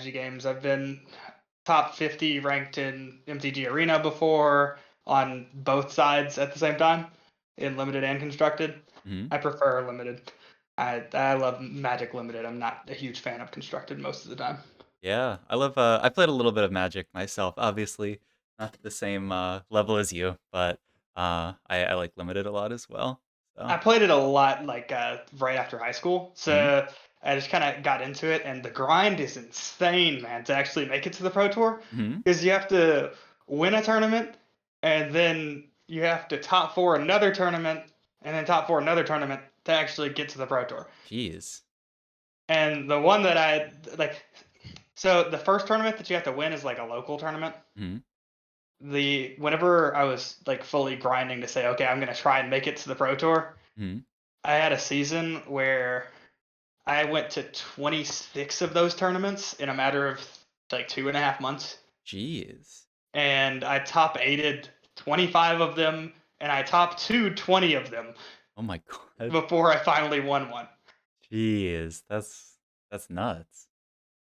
games. I've been top 50 ranked in MTG Arena before on both sides at the same time, in limited and constructed. Hmm. I prefer limited. I love Magic limited. I'm not a huge fan of constructed most of the time. Yeah, I love. I played a little bit of Magic myself. Obviously, not the same level as you, but I like limited a lot as well. I So. played it a lot like right after high school, Hmm. so I just kind of got into it, and the grind is insane, man, to actually make it to the Pro Tour, Hmm. because you have to win a tournament, and then you have to top four another tournament, and then top four another tournament to actually get to the Pro Tour. Jeez. And the one that I like, so the first tournament that you have to win is like a local tournament. Hmm. The Whenever I was like fully grinding to say, okay, I'm gonna try and make it to the Pro Tour, Hmm. I had a season where I went to 26 of those tournaments in a matter of like 2.5 months, Jeez. and I top eighted 25 of them, and I top 20 of them Oh my god. before I finally won one. Jeez. That's nuts.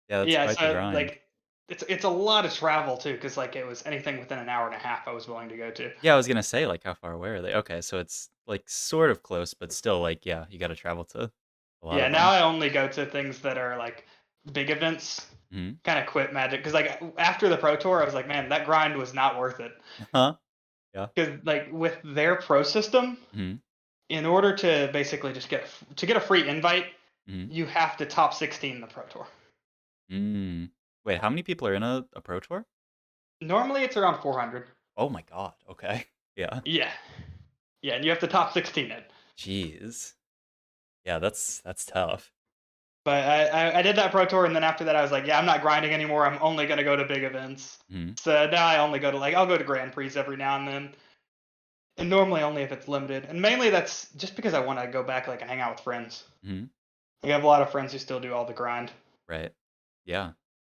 Yeah, that's Yeah, quite the so grind. like it's a lot of travel too, because like it was anything within an hour and a half I was willing to go to. Yeah, I was gonna say, like, how far away are they? Okay, so it's like sort of close, but still, like, yeah, you got to travel to a lot Yeah, of now them. I only go to things that are like big events. Hmm. Kind of quit Magic because like after the Pro Tour, I was like, man, that grind was not worth it. Huh? Yeah. Because like with their pro system, Hmm. in order to basically just get a free invite, Hmm. you have to top 16 in the Pro Tour. Mm. Wait, how many people are in a pro tour? Normally it's around 400. Oh my god. Okay. Yeah. Yeah, yeah, and you have to top 16 it. Jeez. Yeah, that's tough. But I did that Pro Tour, and then after that I was like, yeah, I'm not grinding anymore. I'm only gonna go to big events. Hmm. So now I only go to like I'll go to Grand Prix every now and then, and normally only if it's limited. And mainly that's just because I want to go back like and hang out with friends. Hmm. I have a lot of friends who still do all the grind. Right. Yeah.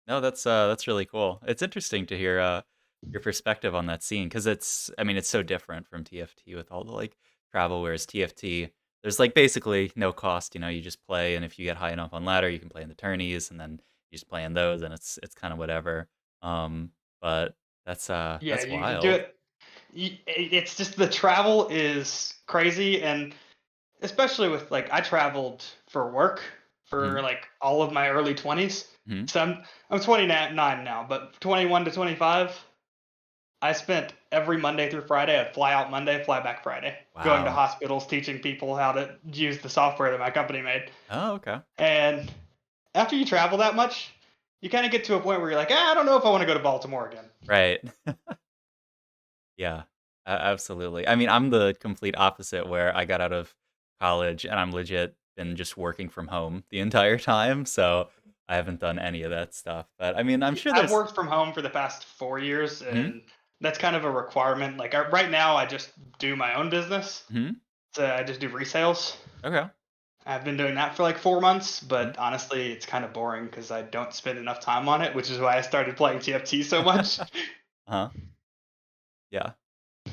No, that's really cool. It's interesting to hear your perspective on that scene because it's I mean it's so different from TFT with all the like travel, whereas TFT there's like basically no cost. You just play, and if you get high enough on ladder, you can play in the tourneys, and then you just play in those, and it's kind of whatever. But Yeah, that's you do wild. it. It's just the travel is crazy, and especially with like I traveled for work Hmm. for like all of my early 20s. Hmm. So I'm 29 now, but 21 to 25, I spent every Monday through Friday. I'd fly out Monday, fly back Friday, going to Wow. hospitals, teaching people how to use the software that my company made. Oh, okay. And after you travel that much, you kind of get to a point where you're like, I don't know if I want to go to Baltimore again. Right. Yeah, absolutely. I mean, I'm the complete opposite where I got out of college and I'm legit been just working from home the entire time, so I haven't done any of that stuff. But I mean, I'm sure I've there's. worked from home for the past 4 years, Hmm. and that's kind of a requirement. Like right now, I just do my own business. Hmm. So I just do resales. Okay. I've been doing that for like 4 months, Hmm. but honestly, it's kind of boring because I don't spend enough time on it, which is why I started playing TFT so much. Uh-huh. Yeah,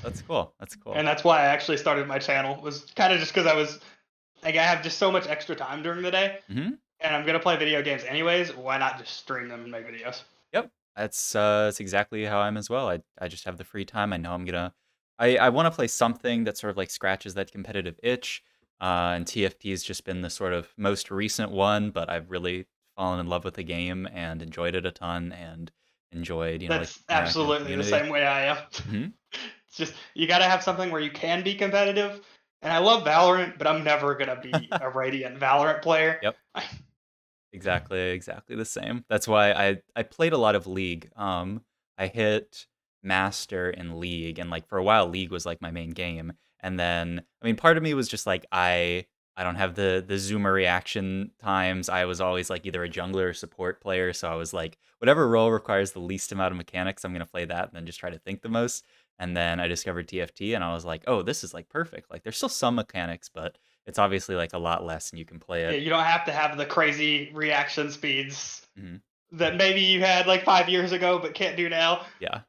that's cool. That's cool. And that's why I actually started my channel. Was kind of just because I was like, I have just so much extra time during the day, Hmm. and I'm gonna play video games anyways. Why not just stream them and make videos? Yep. That's exactly how I'm as well. I just have the free time. I know I'm gonna. I want to play something that sort of like scratches that competitive itch. And TFT has just been the sort of most recent one, but I've really fallen in love with the game and enjoyed it a ton and enjoyed like That's interacting with the absolutely the community. same way I am. Hmm. It's just you got to have something where you can be competitive. And I love Valorant, but I'm never gonna be a radiant Valorant player. Yep. Exactly the same. That's why I played a lot of League. I hit Master in League, and like for a while, League was like my main game. And then, I mean, part of me was just like I don't have the zoomer reaction times. I was always like either a jungler or support player, so I was like whatever role requires the least amount of mechanics, I'm gonna play that, and then just try to think the most. And then I discovered TFT, and I was like, oh, this is like perfect. Like there's still some mechanics, but it's obviously like a lot less, and you can play Yeah, it. you don't have to have the crazy reaction speeds Mhm. that maybe you had like 5 years ago but can't do now. Yeah.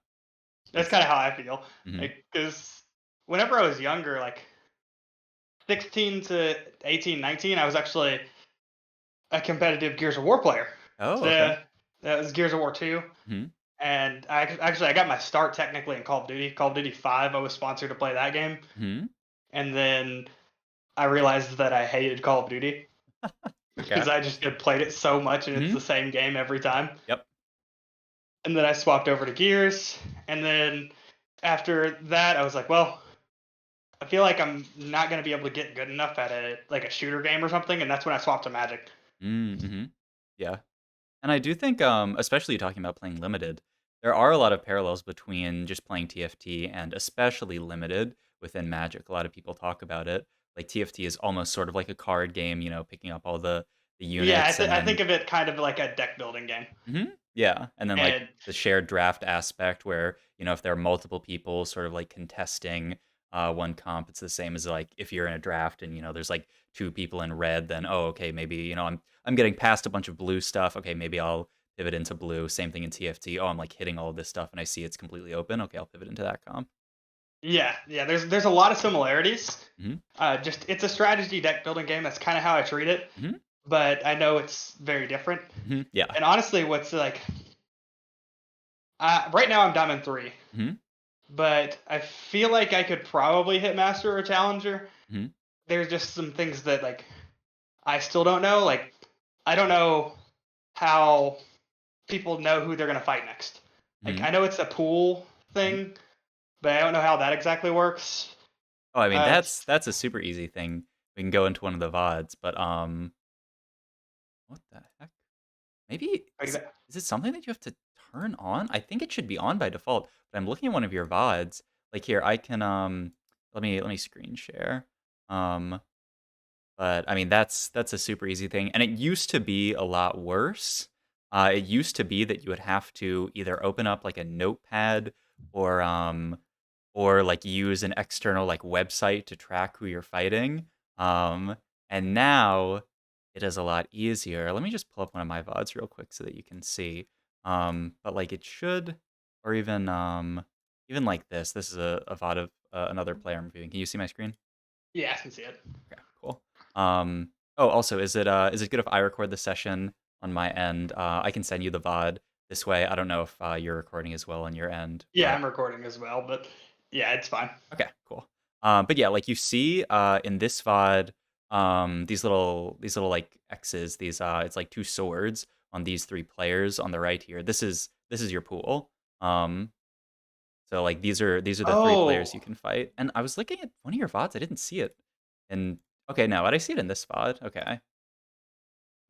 That's kind of how I feel. Mhm. Like, because whenever I was younger, like 16 to 18, 19, I was actually a competitive Gears of War player. Oh, okay. So That was Gears of War 2. Mhm. And I got my start technically in Call of Duty. Call of Duty 5, I was sponsored to play that game. Mhm. And then I realized that I hated Call of Duty Okay. because I just had played it so much and it's Mhm. the same game every time. Yep. And then I swapped over to Gears. And then after that, I was like, well, I feel like I'm not going to be able to get good enough at a shooter game or something. And that's when I swapped to Magic. Mhm. Yeah. And I do think, especially talking about playing limited, there are a lot of parallels between just playing TFT and especially limited within Magic. A lot of people talk about it. Like TFT is almost sort of like a card game, picking up all the Yeah, units and I think then of it kind of like a deck building game. yeah, and then like And the shared draft aspect where, if there are multiple people sort of like contesting one comp, it's the same as like if you're in a draft and there's like two people in red, then oh okay, maybe I'm getting past a bunch of blue stuff. Okay, maybe I'll pivot into blue. Same thing in TFT. Oh, I'm like hitting all of this stuff and I see it's completely open. Okay, I'll pivot into that comp. yeah, there's a lot of similarities. Hmm. Just it's a strategy deck building game. That's kind of how I treat it. Hmm. But I know it's very different. Hmm. Yeah. And honestly, what's like right now I'm Diamond 3, Hmm. but I feel like I could probably hit Master or Challenger. Hmm. There's just some things that like I still don't know. Like I don't know how people know who they're gonna fight next. Like Hmm. I know it's a pool Hmm. thing, but I don't know how that exactly works. Oh, I mean It's that's a super easy thing. We can go into one of the VODs, but what the heck? Maybe like is it something that you have to turn on? I think it should be on by default, but I'm looking at one of your VODs. Like here, I can let me screen share. Um, but I mean that's a super easy thing, and it used to be a lot worse. It used to be that you would have to either open up like a notepad or like use an external like website to track who you're fighting. Um, and now it is a lot easier. Let me just pull up one of my VODs real quick so that you can see. But like it should, or even like this. This is a VOD of another player I'm viewing. Can you see my screen? yeah, I can see it. Okay, cool. Oh, also, is it good if I record the session on my end? I can send you the VOD this way. I don't know if you're recording as well on your end, Yeah, but I'm recording as well, but yeah, it's fine. okay, cool. But yeah, like you see in this VOD, these little like X's, these it's like two swords on these three players on the right here. This is your pool. Um, so like these are the three players you Oh, can fight. And I was looking at one of your VODs, I didn't see it. And okay, no, but I see it in this VOD. Okay.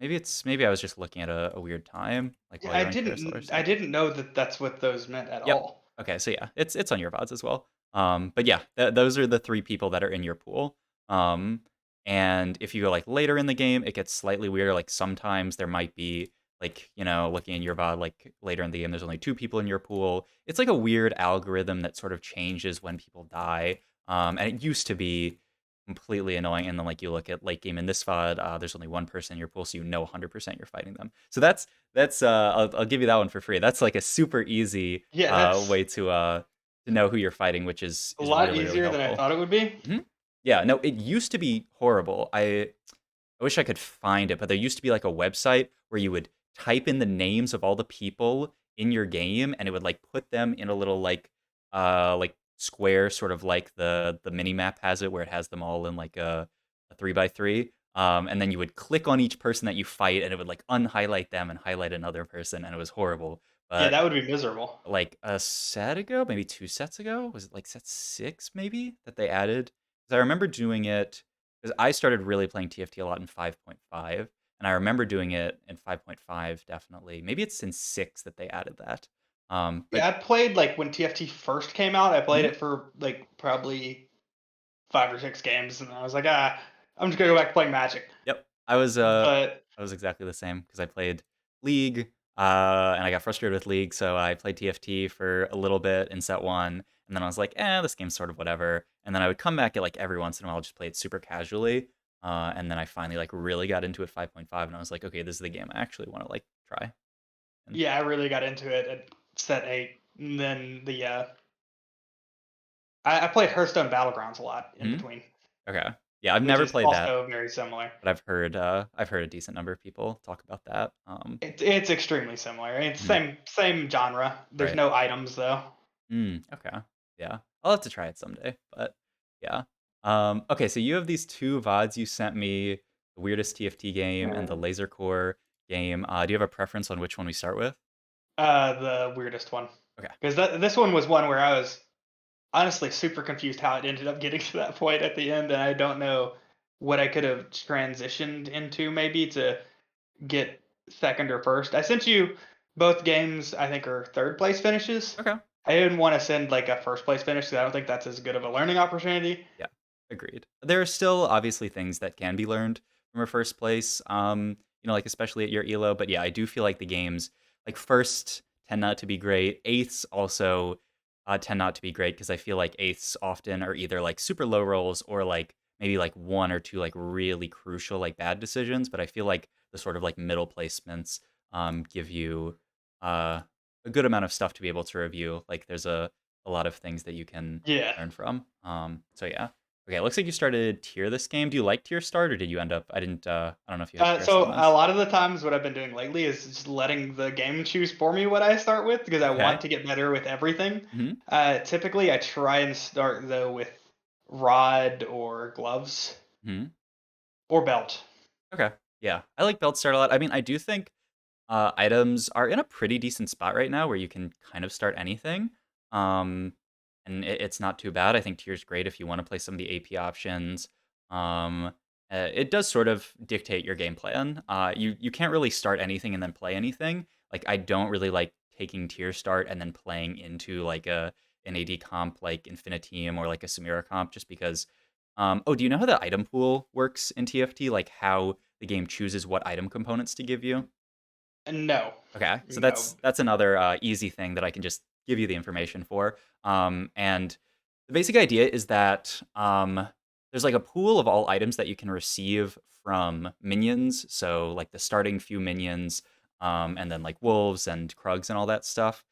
Maybe I was just looking at a weird time, like yeah, while you're on carousel or I something. didn't know that that's what those meant at Yep. all. Okay, so yeah, it's on your VODs as well. But yeah, those are the three people that are in your pool. Um, and if you go like later in the game, it gets slightly weirder. Like sometimes there might be like looking in your VOD like later in the game, there's only two people in your pool. It's like a weird algorithm that sort of changes when people die. And it used to be completely annoying. And then like you look at late game in this VOD, there's only one person in your pool, so you know 100% you're fighting them. So that's I'll give you that one for free. That's like a super easy Yeah, that's way to know who you're fighting, which is a is lot really easier than I helpful. thought it would be. Mhm. Yeah, no, it used to be horrible. I wish I could find it, but there used to be like a website where you would type in the names of all the people in your game, and it would like put them in a little like square, sort of like the mini map has it, where it has them all in like a 3 by 3. And then you would click on each person that you fight, and it would like unhighlight them and highlight another person, and it was horrible. Yeah, But that would be miserable. like a set ago, maybe 2 sets ago, was it like set 6 maybe that they added? 'Cause I remember doing it because I started really playing TFT a lot in 5.5, and I remember doing it in 5.5 definitely. Maybe it's in 6 that they added that. But Yeah, I played like when TFT first came out. I played mhm, it for like probably 5 or 6 games, and I was like, I'm just gonna go back to playing Magic. yep, I was But exactly the same because I played League, and I got frustrated with League, so I played TFT for a little bit in set 1, and then I was like, this game's sort of whatever." And then I would come back at, like, every once in a while, just play it super casually, and then I finally, like, really got into it 5.5, and I was like, "Okay, this is the game I actually wanna, like, try." And yeah, I really got into it at set 8. And then I played Hearthstone Battlegrounds a lot in mhm, between. okay. Yeah, I've which never is played that, also very similar. but I've heard a decent number of people talk about that. It's extremely similar. It's Mhm, same genre. There's right. no items though. Okay. Yeah. I'll have to try it someday, but yeah. Okay, so you have these 2 VODs you sent me, the weirdest TFT game and the laser core game. Do you have a preference on which one we start with? The weirdest one, Okay. because this one was one where I was honestly super confused how it ended up getting to that point at the end, and I don't know what I could have transitioned into maybe to get second or first. I sent you both games. I think are third place finishes. Okay. I didn't want to send like a first place finish because I don't think that's as good of a learning opportunity. Yeah, agreed. There are still obviously things that can be learned from a first place, like especially at your elo. But yeah, I do feel like the games like first tend not to be great. Eighths also tend not to be great because I feel like eighths often are either like super low rolls or like maybe like one or two like really crucial like bad decisions. But I feel like the sort of like middle placements give you uh, a good amount of stuff to be able to review. Like there's a lot of things that you can Yeah. learn from. So yeah. Okay, it looks like you started tier this game. Do you like tier start or did you end up I don't know if you had tier So on a this. lot of the times, what I've been doing lately is just letting the game choose for me what I start with because I Okay. want to get better with everything. Hmm. Typically, I try and start though with rod or gloves Hmm. or belt. Okay. Yeah. I like belt start a lot. I mean, I do think items are in a pretty decent spot right now where you can kind of start anything. Um, and it's not too bad. I think tier's great if you want to play some of the AP options. Um, it does sort of dictate your game plan. You can't really start anything and then play anything. Like I don't really like taking tier start and then playing into like an AD comp like Infiniteam or like a Samira comp just because. Oh, do you know how the item pool works in TFT? Like how the game chooses what item components to give you? No, Okay, so no. that's another easy thing that I can just give you the information for. And the basic idea is that there's like a pool of all items that you can receive from minions. So like the starting few minions, and then like wolves and krugs and all that stuff.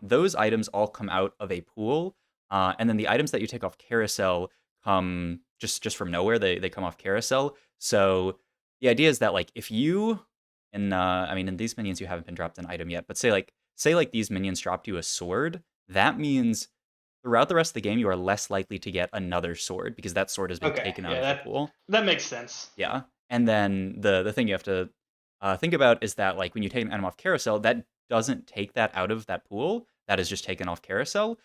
Those items all come out of a pool, and then the items that you take off carousel come just from nowhere. They come off carousel. So the idea is that like if you I mean, in these minions, you haven't been dropped an item yet, but say like these minions dropped you a sword. That means throughout the rest of the game, you are less likely to get another sword because that sword has been Okay, taken out yeah, of the pool. that makes sense. Yeah, and then the thing you have to think about is that like when you take an item off carousel, that doesn't take that out of that pool. That is just taken off carousel.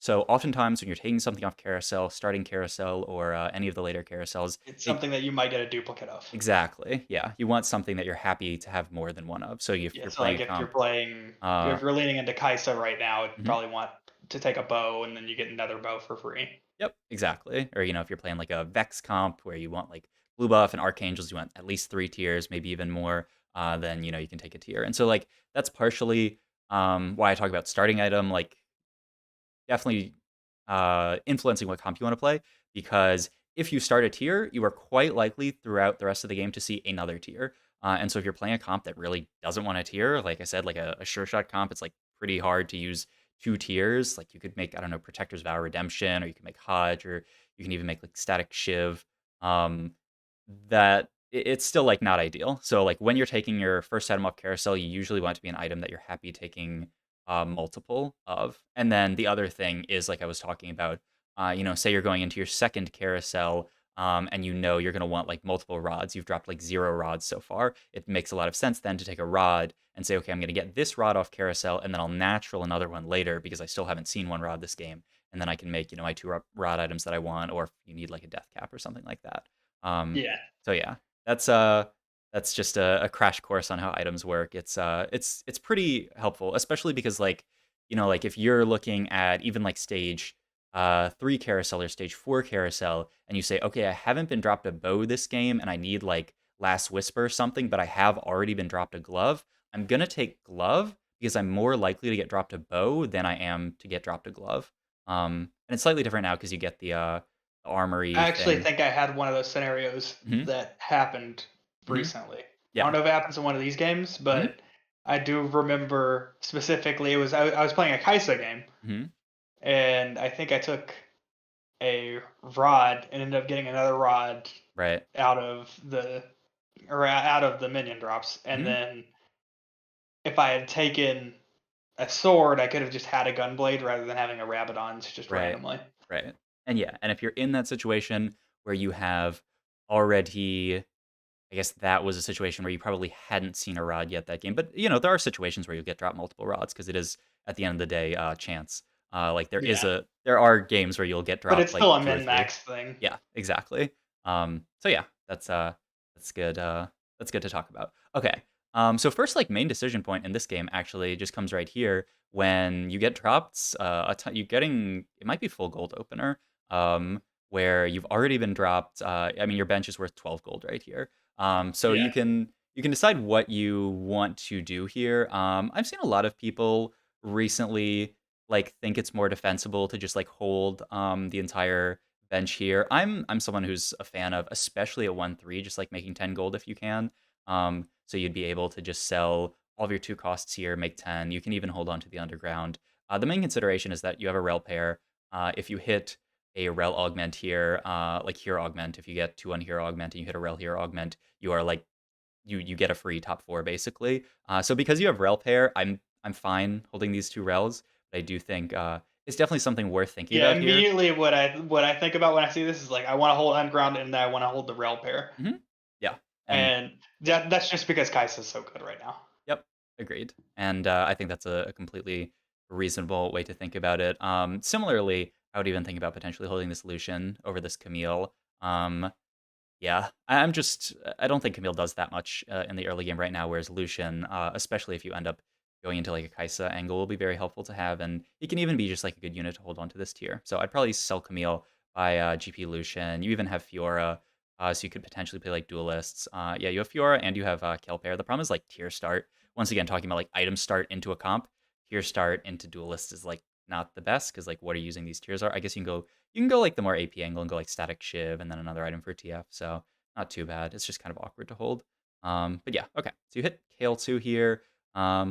So oftentimes when you're taking something off carousel, starting carousel, or any of the later carousels, It's it something that you might get a duplicate of. exactly, yeah. You want something that you're happy to have more than one of. So if Yeah, you're so playing like a if you're comp, playing, uh, if you're leaning into Kaisa right now, you'd mhm, probably want to take a bow, and then you get another bow for free. yep, exactly. Or if you're playing like a Vex comp where you want like blue buff and archangels, you want at least 3 tiers, maybe even more. Then you can take a tier. And so like that's partially why I talk about starting item. Like definitely influencing what comp you want to play because if you start a tier, you are quite likely throughout the rest of the game to see another tier. And so if you're playing a comp that really doesn't want a tier, like I said, like a sure shot comp, it's like pretty hard to use 2 tiers. Like you could make, I don't know, Protector's Vow Redemption, or you can make Hodge, or you can even make like Static Shiv. Um, that it's still like not ideal. So like when you're taking your first item off carousel, you usually want it to be an item that you're happy taking multiple of. And then the other thing is like I was talking about, say you're going into your second carousel, and you're going to want like multiple rods. You've dropped like 0 rods so far. It makes a lot of sense then to take a rod and say, okay, I'm going to get this rod off carousel, and then I'll natural another one later because I still haven't seen one rod this game. And then I can make my 2 rod items that I want, or if you need like a death cap or something like that. Um, Yeah. so yeah, that's just a crash course on how items work. It's pretty helpful, especially because like like if you're looking at even like stage 3 carousel or stage 4 carousel, and you say, okay, I haven't been dropped a bow this game, and I need like last whisper or something, but I have already been dropped a glove. I'm gonna take glove because I'm more likely to get dropped a bow than I am to get dropped a glove. And it's slightly different now because you get the armory I actually thing. think I had one of those scenarios Hmm. that happened Hmm. recently. I don't Yeah. know if it happens in one of these games, Hmm. but I do remember specifically it was I was playing a Kaisa game, Hmm. and I think I took a rod and ended up getting another rod Right. out of the out of the minion drops. And Mhm. then if I had taken a sword, I could have just had a gunblade rather than having a Rabadon just Right. randomly. Right. And yeah, and if you're in that situation where you have already I guess that was a situation where you probably hadn't seen a rod yet that game, but, there are situations where you get dropped multiple rods because it is, at the end of the day, chance. Like, Yeah, there are games where you'll get but dropped, it's like, still a 2 or min 3. max thing. Yeah, exactly. So yeah, that's good, that's good to talk about. Okay, so first, like, main decision point in this game actually just comes right here when you get dropped, you're getting it might be full gold opener, where you've already been dropped, I mean, your bench is worth 12 gold right here. So Yeah, you can decide what you want to do here. I've seen a lot of people recently like think it's more defensible to just like hold the entire bench here. I'm someone who's a fan of, especially at 1-3, just like making 10 gold if you can. So you'd be able to just sell all of your 2 costs here, make 10. You can even hold on to the underground. The main consideration is that you have a rel pair. If you hit a rel augment here, like hero augment, if you get 2 on hero augment and you hit a rel hero augment, you are like you get a free top 4 basically. So because you have rel pair, I'm fine holding these 2 rels, but I do think it's definitely something worth thinking yeah. about here. Immediately, what I think about when I see this is like I want to hold ungrounded and I want to hold the rail pair, Mhm. Yeah, and and that's just because Kai'Sa's so good right now. yep, agreed. And I think that's a completely reasonable way to think about it. Similarly, I would even think about potentially holding this Lucian over this Camille. Yeah, I don't think Camille does that much in the early game right now, whereas Lucian, especially if you end up going into like a Kaisa angle, will be very helpful to have, and he can even be just like a good unit to hold on to this tier. So I'd probably sell Camille by GP Lucian. You even have Fiora, so you could potentially play like duelists. Yeah, you have Fiora and you have Kelpair. The problem is like tier start. Once again, talking about like item start into a comp, tier start into duelist is like not the best because like what are you using these tiers are? I guess you can go like the more AP angle and go like static shiv and then another item for TF. So not too bad. It's just kind of awkward to hold. But yeah, okay. So you hit Kale 2 here,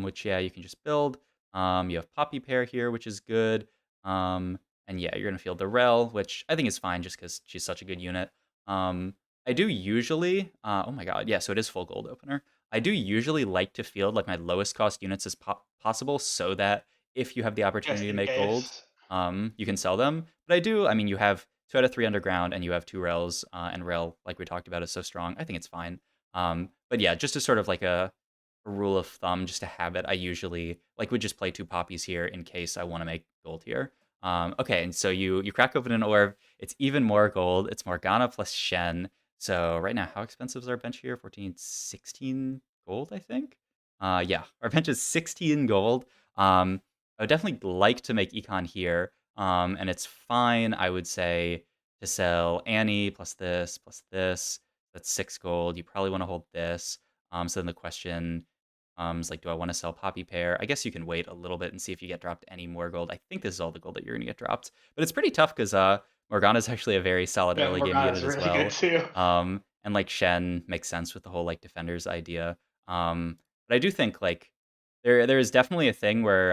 which yeah, you can just build. You have Poppy Pair here, which is good. And yeah, you're gonna field the Rel, which I think is fine just because she's such a good unit. Um, I do usually, oh my god, yeah, so it is full gold opener. I do usually like to field like my lowest cost units as possible so that if you have the opportunity Just to in make gold, case. you can sell them. But I mean, you have 2 out of 3 underground, and you have 2 rails, and rail, like we talked about, is so strong. I think it's fine. But yeah, just as sort of like a rule of thumb, just a habit, I usually like would just play 2 poppies here in case I want to make gold here. Okay, and so you crack open an orb. It's even more gold. It's Morgana plus Shen. So right now, how expensive is our bench here? 14, 16 gold, I think. Yeah, our bench is 16 gold. I would definitely like to make econ here. And it's fine, I would say, to sell Annie plus this plus this. That's 6 gold. You probably want to hold this. So then the question is like, do I want to sell Poppy Pair? I guess you can wait a little bit and see if you get dropped any more gold. I think this is all the gold that you're going to get dropped. But it's pretty tough because Morgana is actually a very solid Yeah, early game unit Morgana's as really good well. too. And like Shen makes sense with the whole like defenders idea. But I do think like there is definitely a thing where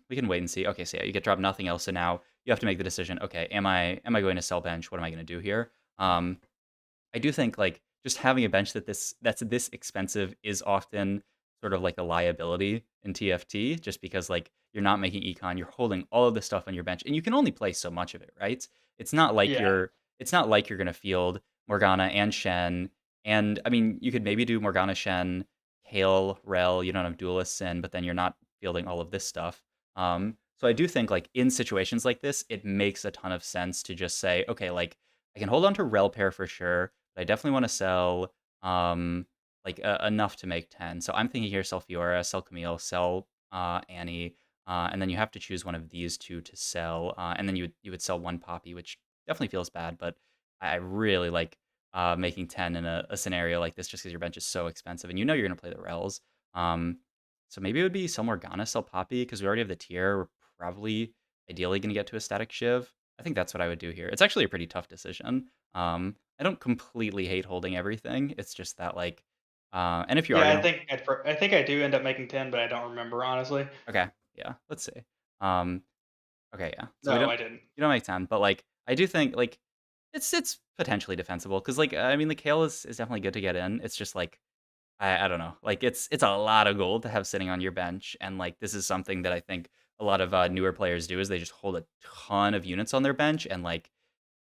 we can wait and see. Okay, so yeah, you get dropped nothing else, so now you have to make the decision. Okay, am I going to sell bench? What am I going to do here? I do think like just having a bench that's this expensive is often sort of like a liability in TFT, just because like you're not making econ, you're holding all of the stuff on your bench, and you can only play so much of it, right? It's not like Yeah, you're gonna field Morgana and Shen, and I mean you could maybe do Morgana Shen, Kale, Rel, you don't have duelists in, but then you're not fielding all of this stuff. So I do think like in situations like this, it makes a ton of sense to just say, okay, like I can hold on to Rel pair for sure. I definitely want to sell like enough to make 10. So I'm thinking here sell Fiora, sell Camille, sell Annie, and then you have to choose one of these 2 to sell, and then you would sell 1 Poppy, which definitely feels bad, but I really like making 10 in a scenario like this just because your bench is so expensive and you know you're going to play the Rels. Um, so maybe it would be sell Morgana, sell Poppy because we already have the tier. We're probably ideally going to get to a static Shiv. I think that's what I would do here. It's actually a pretty tough decision. I don't completely hate holding everything. It's just that like, and if you are yeah. I gonna, think I think I do end up making 10, but I don't remember honestly. okay, yeah, let's see. Um, okay, yeah. So we No, don't I didn't. you don't make 10, but like I do think like it's potentially defensible because like I mean the kale is definitely good to get in. It's just like I don't know. Like it's a lot of gold to have sitting on your bench, and like this is something that I think a lot of newer players do is they just hold a ton of units on their bench, and like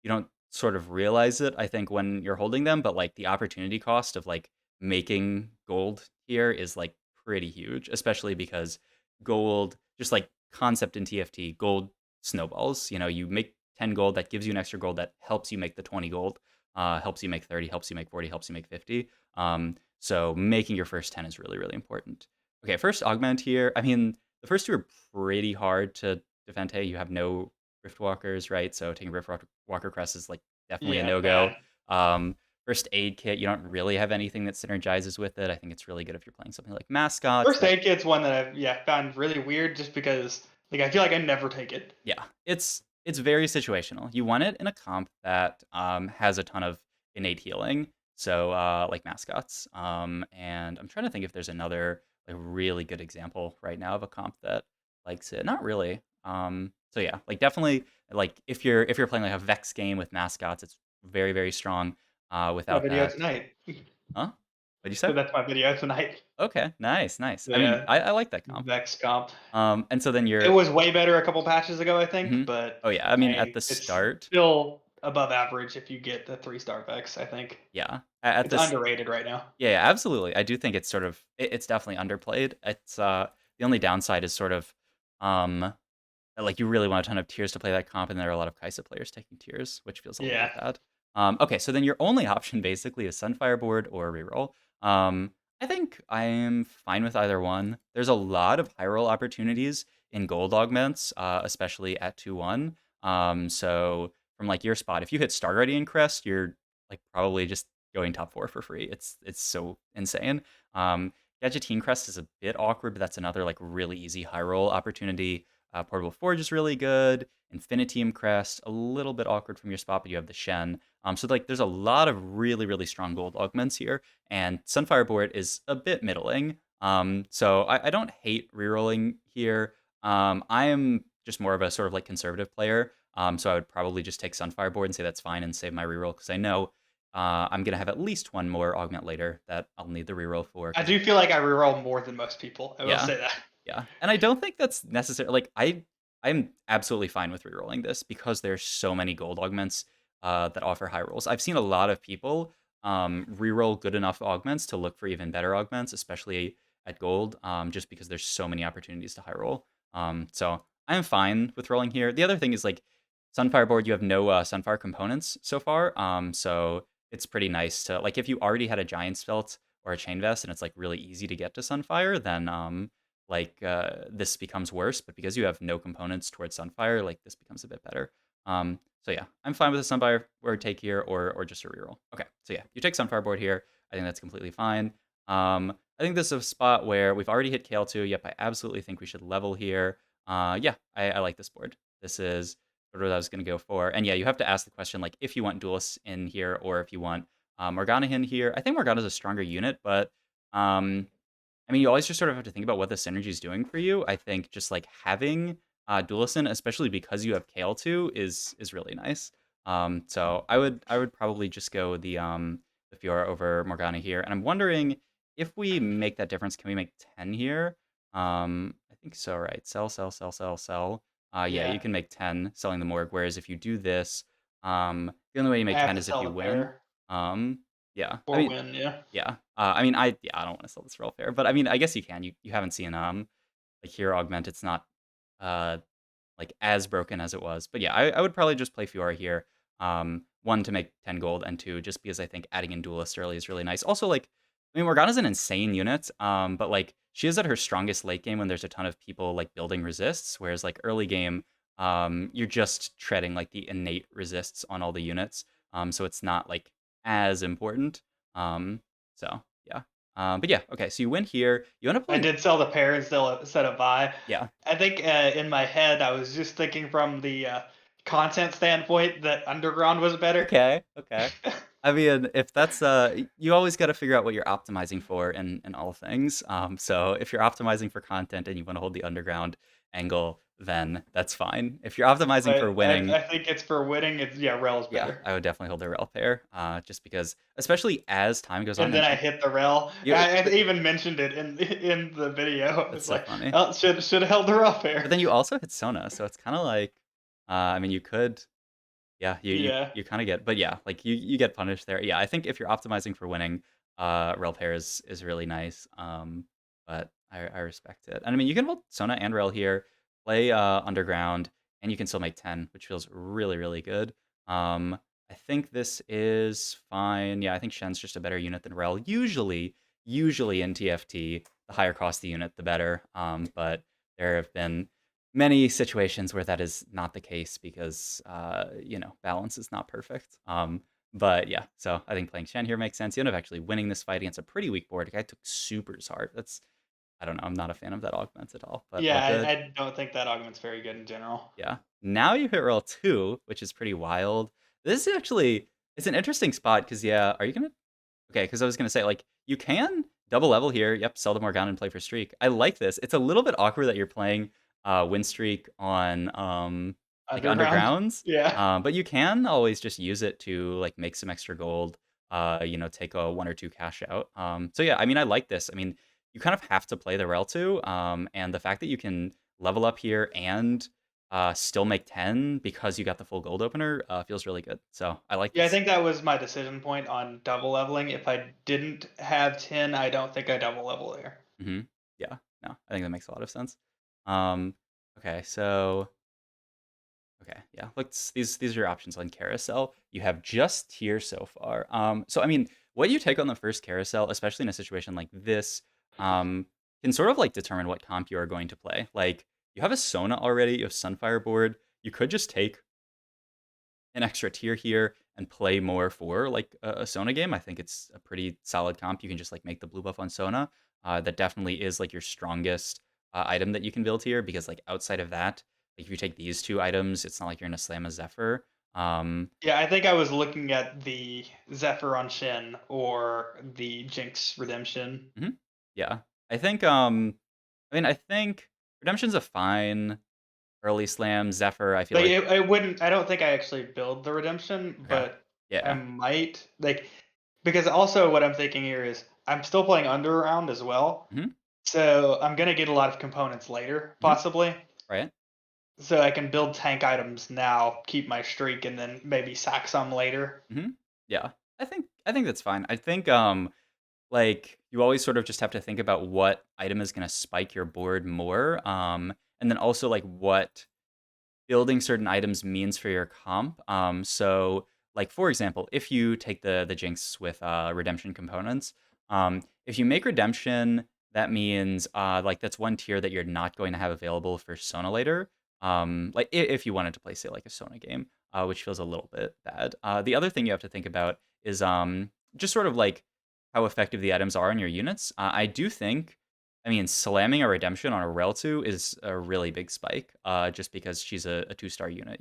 you don't sort of realize it. I think when you're holding them, but like the opportunity cost of like making gold here is like pretty huge, especially because gold, just like concept in TFT, gold snowballs. You know, you make 10 gold that gives you an extra gold that helps you make the 20 gold, helps you make 30, helps you make 40, helps you make 50. So making your first 10 is really, really important. Okay, first augment here. I mean, the first two are pretty hard to defend. Hey, you have no Riftwalkers, right? So taking Riftwalker Crest is like definitely a Yeah, no-go. bad. Um, first aid kit, you don't really have anything that synergizes with it. I think it's really good if you're playing something like mascots First that aid kit's one that I've found really weird just because like I feel like I never take it. yeah, it's very situational. You want it in a comp that has a ton of innate healing, so like mascots. And I'm trying to think if there's another like really good example right now of a comp that likes it. Not really. So yeah, like definitely like if you're playing like a Vex game with mascots, it's very very strong. My Without video that, tonight. huh? What'd you say? So that's my video tonight. Okay, nice, nice. I mean, Yeah, I like that comp. Vex comp. And so then It you're. was way better a couple patches ago, I think, Mhm. but Oh yeah, I I mean at mean, the it's start. still above average if you get the 3-star Vex, I think. Yeah, at It's this underrated right now. yeah, yeah, absolutely. I do think it's sort of it's definitely underplayed. It's the only downside is sort of um like you really want a ton of tiers to play that comp, and there are a lot of Kaisa players taking tiers, which feels a little Yeah. bit bad. Okay, so then your only option basically is Sunfire Board or Reroll. I think I'm fine with either one. There's a lot of high roll opportunities in gold augments, especially at 2-1. So from like your spot, if you hit Star Guardian Crest, you're like probably just going top 4 for free. It's so insane. Gadgeteen Crest is a bit awkward, but that's another like really easy high roll opportunity. Portable Forge is really good. Infinitium Crest, a little bit awkward from your spot, but you have the Shen. So like, there's a lot of really, really strong gold augments here, and Sunfire Board is a bit middling. So I don't hate rerolling here. I am just more of a sort of like conservative player. So I would probably just take Sunfire Board and say that's fine and save my reroll because I know I'm gonna have at least one more augment later that I'll need the reroll for. I Because do feel like I reroll more than most people. I will yeah, say that. yeah, and I don't think that's necessary. Like I'm absolutely fine with rerolling this because there's so many gold augments that offer high rolls. I've seen a lot of people reroll good enough augments to look for even better augments, especially at gold, just because there's so many opportunities to high roll. So I'm fine with rolling here. The other thing is like Sunfire board, you have no Sunfire components so far, so it's pretty nice to like if you already had a Giant's Belt or a Chain Vest and it's like really easy to get to Sunfire, then this becomes worse, but because you have no components towards Sunfire, like this becomes a bit better. So yeah, I'm fine with a Sunfire board take here or just a reroll. Okay, so yeah, you take Sunfire board here. I think that's completely fine. I think this is a spot where we've already hit Kale 2. Yep, I absolutely think we should level here. Yeah, I like this board. This is what I was going to go for. And yeah, you have to ask the question like if you want duelists in here or if you want Morgana in here. I think Morgana's a stronger unit, but I mean, you always just sort of have to think about what the synergy is doing for you. I think just like having Duelison, especially because you have Kale too, is really nice. So I would probably just go the Fiora over Morgana here. And I'm wondering if we make that difference, can we make 10 here? I think so, right? Sell, sell, sell, sell, sell. Yeah, you Yeah, can make 10 selling the Morg. Whereas if you do this, the only way you I make have 10 to is if sell you the win. pair Yeah. I or mean, win. Yeah, yeah. I mean, I don't want to sell this real fair, but I mean, I guess you can. You haven't seen like Hero Augment. It's not uh like as broken as it was. But yeah, I would probably just play Fiora here. One to make 10 gold, and two just because I think adding in Duelist early is really nice. Also, like I mean, Morgana's an insane unit. But like she is at her strongest late game when there's a ton of people like building resists, whereas like early game, you're just treading like the innate resists on all the units. So it's not like as important. So yeah. But yeah, okay. So you win here. You end up I playing. did sell the pair instead of Vi. Yeah. I think in my head I was just thinking from the content standpoint that Underground was better. Okay, okay. I mean, if that's you always got to figure out what you're optimizing for in all things. So if you're optimizing for content and you want to hold the underground angle, then that's fine. If you're optimizing for But I, winning, I think it's for winning. It's yeah, Rel's yeah, better. I would definitely hold the rail pair. Just because, especially as time goes on, And then and I hit the Rel. you, I even mentioned it in the video. that's It's so like, funny. oh, should have held the Rel But pair. then you also hit Sona, so it's kind of like, I mean, you could. Yeah, Yeah. you kinda get, but yeah, like, you get punished there. Yeah, I think if you're optimizing for winning, Rel pair is really nice, but I respect it. And I mean, you can hold Sona and Rel here, play, Underground, and you can still make 10, which feels really, really good. I think this is fine. Yeah, I think Shen's just a better unit than Rel. Usually in TFT, the higher cost the unit, the better, but there have been many situations where that is not the case because balance is not perfect. But yeah, so I think playing Shen here makes sense. You end up actually winning this fight against a pretty weak board. The guy took Super's Heart. That's I don't know. I'm not a fan of that augment at all, but Yeah, all good. I don't think that augment's very good in general. Yeah. Now you hit roll 2, which is pretty wild. This is actually it's an interesting spot because yeah, are you gonna okay, because I was gonna say, like, you can double level here. Yep, sell the Morgana and play for streak. I like this. It's a little bit awkward that you're playing win streak on like Underground. undergrounds. Yeah. But you can always just use it to like make some extra gold. Take a 1 or 2 cash out. So yeah, I mean, I like this. I mean, you kind of have to play the rel too. And the fact that you can level up here and still make 10 because you got the full gold opener feels really good. So I like Yeah, I this. think that was my decision point on double leveling. If I didn't have 10, I don't think I double level there. Hmm. Yeah, no, I think that makes a lot of sense. Um, okay, so okay, yeah, let's these are your options on carousel. You have just tier so far. So I mean, what you take on the first carousel, especially in a situation like this, um, can sort of like determine what comp you are going to play. Like you have a Sona already, you have Sunfire board. You could just take an extra tier here and play more for like a Sona game. I think it's a pretty solid comp. You can just like make the blue buff on Sona. That definitely is like your strongest item that you can build here because like outside of that, like if you take these 2 items, it's not like you're gonna slam a Zephyr. Um, Yeah, I think I was looking at the Zephyr on Shin or the Jinx Redemption. mhm. Yeah, I think. I mean, I think Redemption's a fine early slam. Zephyr, I feel Like like it wouldn't. I don't think I actually build the Redemption, okay. but I Yeah. might like because also what I'm thinking here is I'm still playing Underground as well, Hmm. so I'm gonna get a lot of components later, Hmm. possibly. Right. So I can build tank items now, keep my streak, and then maybe sack some later. Hmm. Yeah. I think that's fine. I think like you always sort of just have to think about what item is going to spike your board more and then also like what building certain items means for your comp. So like for example, if you take the Jinx with redemption components, if you make redemption, that means like that's 1 tier that you're not going to have available for Sona later. Like if you wanted to play say like a Sona game, which feels a little bit bad. The other thing you have to think about is just sort of like how effective the items are on your units. I do think I mean, slamming a redemption on a rel 2 is a really big spike, just because she's a 2-star unit.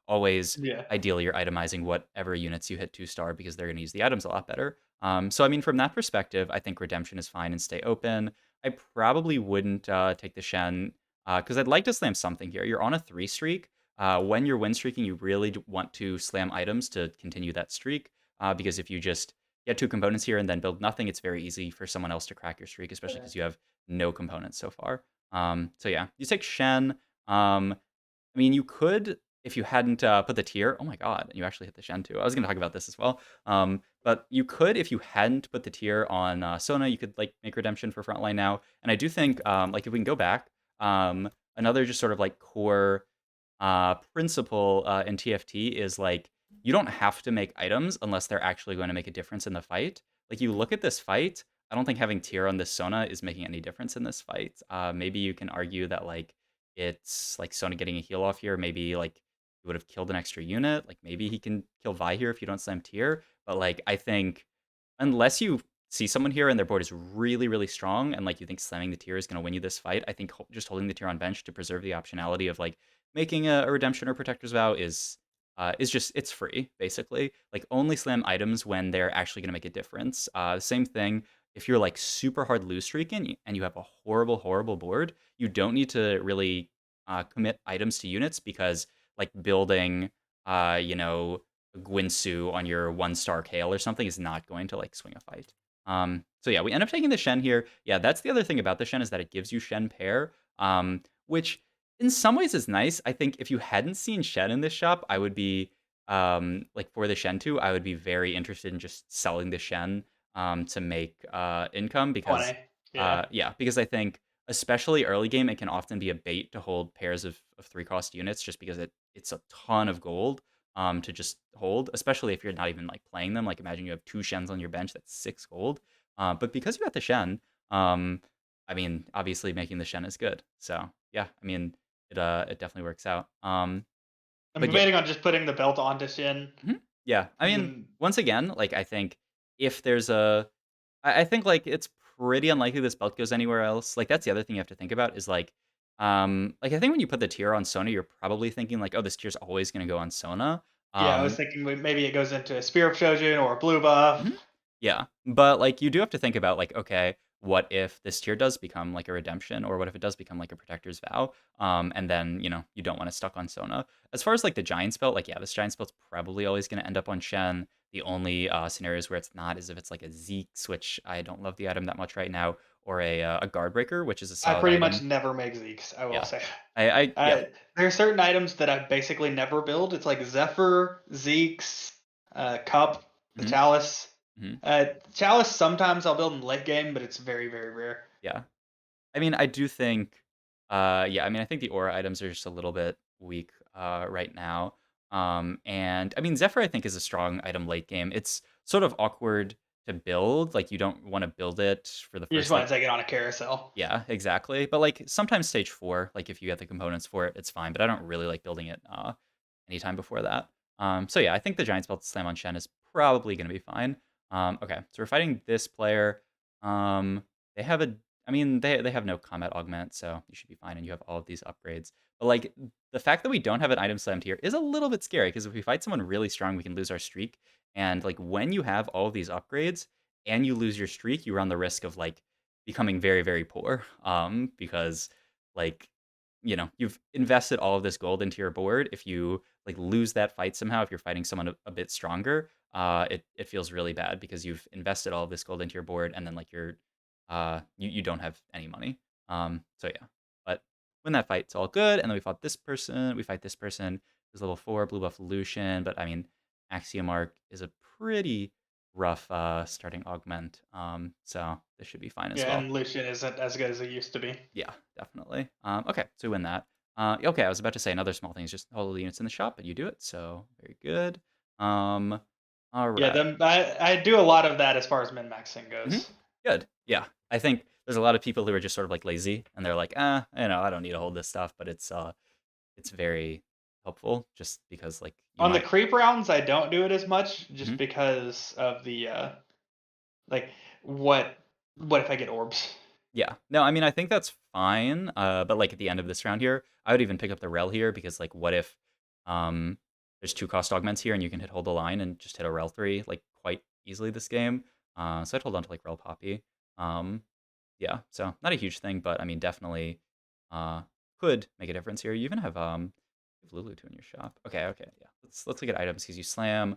Always Yeah. ideally you're itemizing whatever units you hit 2-star because they're going to use the items a lot better. So I mean, from that perspective, I think redemption is fine and stay open. I probably wouldn't take the Shen because I'd like to slam something here. You're on a 3 streak. When you're win streaking, you really want to slam items to continue that streak. Because if you just get 2 components here and then build nothing, it's very easy for someone else to crack your streak, especially because you have no components so far. So yeah, you take Shen. I mean, you could if you hadn't put the tier. Oh my god, you actually hit the Shen too. I was gonna talk about this as well. But you could if you hadn't put the tier on Sona, you could like make redemption for frontline now. And I do think like if we can go back, another just sort of like core principle in TFT is like you don't have to make items unless they're actually going to make a difference in the fight. Like you look at this fight, I don't think having tier on this Sona is making any difference in this fight. Maybe you can argue that like it's like Sona getting a heal off here. Maybe like he would have killed an extra unit. Like maybe he can kill Vi here if you don't slam tier. But like I think unless you see someone here and their board is really, really strong, and like you think slamming the tier is going to win you this fight, I think just holding the tier on bench to preserve the optionality of like making a redemption or protector's vow is just it's free basically. Like only slam items when they're actually going to make a difference. Same thing if you're like super hard lose streaking and you have a horrible, horrible board, you don't need to really commit items to units because like building, you know, Gwinsu on your 1-star Kale or something is not going to like swing a fight. So yeah, we end up taking the Shen here. Yeah, that's the other thing about the Shen is that it gives you Shen pair, which in some ways is nice. I think if you hadn't seen Shen in this shop, I would be like for the Shen 2, I would be very interested in just selling the Shen to make income because 20. Yeah. yeah, because I think especially early game it can often be a bait to hold pairs of 3-cost units just because it's a ton of gold to just hold, especially if you're not even like playing them. Like imagine you have 2 Shens on your bench, that's 6 gold. But because you got the Shen, I mean obviously making the Shen is good. So yeah, I mean it definitely works out. I'm But yeah, debating on just putting the belt onto Shin. mhm, yeah. I And mean then, once again, like I think if there's a I think, like, it's pretty unlikely this belt goes anywhere else. Like, that's the other thing you have to think about is, like, I think when you put the tier on Sona, you're probably thinking, like, "Oh, this tier's always gonna go on Sona." yeah, I was thinking maybe it goes into a Spear of Shojin or a blue buff. Mhm. Yeah, but, like, you do have to think about, like, okay, what if this tier does become, like, a redemption, or what if it does become, like, a protector's vow, and then, you know, you don't want it stuck on Sona. As far as, like, the Giant's Belt, like, yeah, this Giant's Belt's probably always gonna end up on Shen. The only, scenarios where it's not is if it's, like, a Zeke's, which I don't love the item that much right now, or a Guard Breaker, which is a I solid pretty much item. never make Zeeks, I will Yeah. say. Yeah. There are certain items that I basically never build. It's like Zephyr, Zeeks, Cup, the Mhm, Chalice. mhm, Chalice sometimes I'll build in late game, but it's very, very rare. yeah. I mean, I do think, yeah, I mean, I think the aura items are just a little bit weak right now. And I mean, Zephyr, I think, is a strong item late game. It's sort of awkward to build. Like, you don't want to build it for the You just first, want like, to take it on a carousel. yeah, exactly. But like sometimes stage 4, like if you get the components for it, it's fine. But I don't really like building it anytime before that. So yeah, I think the Giant Spell Slam on Shen is probably going to be fine. Okay, so we're fighting this player. They have a, I mean, they have no combat augment, so you should be fine, and you have all of these upgrades. But like the fact that we don't have an item slammed here is a little bit scary because if we fight someone really strong, we can lose our streak. And like when you have all of these upgrades and you lose your streak, you run the risk of like becoming very, very poor. Because like you know you've invested all of this gold into your board. If you like lose that fight somehow, if you're fighting someone a bit stronger, it feels really bad because you've invested all of this gold into your board and then like you're you don't have any money. So yeah, but when that fight's all good, and then we fought this person, we fight this person who's level 4 blue buff Lucian, but I mean Axiomark is a pretty rough starting augment. So this should be fine as Yeah, well. and Lucian isn't as good as it used to be. Yeah, definitely. Okay, so we win that. Okay, I was about to say another small thing is just hold the units in the shop, but you do it, so very good. Um, all Yeah, right. them I do a lot of that as far as min maxing Hmm. goes. Good. Yeah, I think there's a lot of people who are just sort of like lazy, and they're like, you know, I don't need to hold this stuff, but it's very helpful just because like you On the might. creep rounds, I don't do it as much just Mhm. because of the like what what if I get orbs? Yeah. No, I mean, I think that's fine. But like at the end of this round here, I would even pick up the rel here because like, what if um there's 2-cost augments here and you can hit hold the line and just hit a rel 3 like quite easily this game. So I'd hold on to like rel poppy. Um, yeah. So not a huge thing, but I mean, definitely uh could make a difference here. You even have Lulu 2 in your shop. Okay. Okay. Yeah. Let's look at items because you slam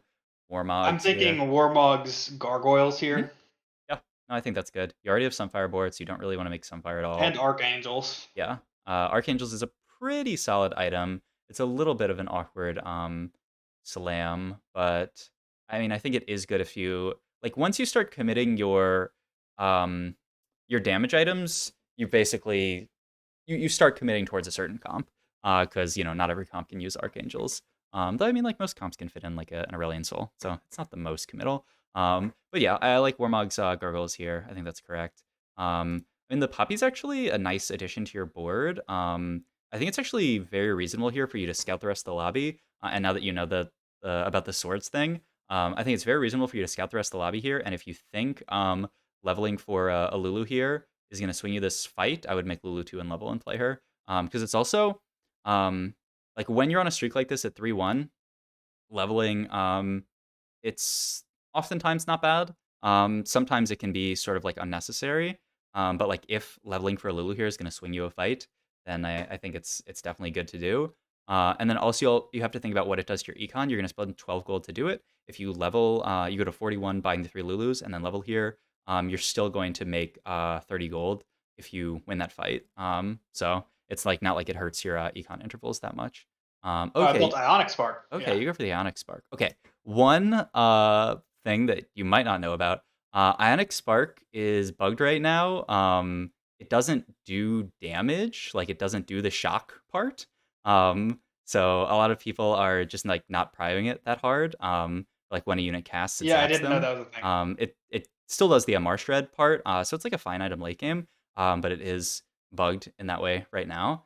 I'm Warmogs thinking here. Warmog's gargoyles Mhm. here Yeah. No, I think that's good. You already have Sunfire board, so you don't really want to make Sunfire at and all. archangels. Yeah. Archangels is a pretty solid item. It's a little bit of an awkward slam, but I mean, I think it is good if you like once you start committing um your damage items, you basically you start committing towards a certain comp. Because you know not every comp can use archangels. Though I mean, like most comps can fit in like an Aurelion Soul, so it's not the most committal. But yeah, I like Warmog's gargoyles here. I think that's correct. I mean, the poppy's actually a nice addition to your board. I think it's actually very reasonable here for you to scout the rest of the lobby. And now that you know about the swords thing, I think it's very reasonable for you to scout the rest of the lobby here. And if you think leveling for a Lulu here is going to swing you this fight, I would make Lulu 2 and level and play her. Because it's also, like, when you're on a streak like this at 3-1, leveling, it's oftentimes not bad. Sometimes it can be sort of like unnecessary. But like if leveling for a Lulu here is going to swing you a fight, then I think it's definitely good to do. And then also you have to think about what it does to your econ. You're going to spend 12 gold to do it. If you level, you go to 41 buying the 3 Lulus and then level here, you're still going to make 30 gold if you win that fight. So it's like not like it hurts your econ intervals that much. I built Okay, Ionic Spark. okay, Yeah. you go for the Ionic Spark. Okay, one thing that you might not know about, Ionic Spark is bugged right now. It doesn't do damage, like it doesn't do the shock part. So a lot of people are just like not prying it that hard. Like when a unit casts, it Yeah, I zaps didn't know them. that was a thing. It still does the MR shred part. So it's like a fine item late game. But it is bugged in that way right now.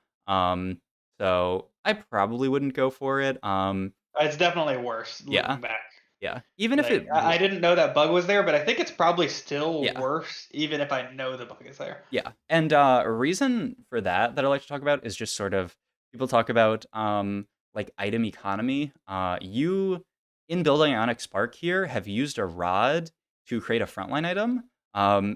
So I probably wouldn't go for it. It's definitely worse Yeah, looking back. yeah. Even if Like it, I didn't know that bug was there, but I think it's probably still yeah, worse, even if I know the bug is there. yeah. And a reason for that I like to talk about is just sort of people talk about like item economy. You in building Ionic Spark here have used a rod to create a frontline item.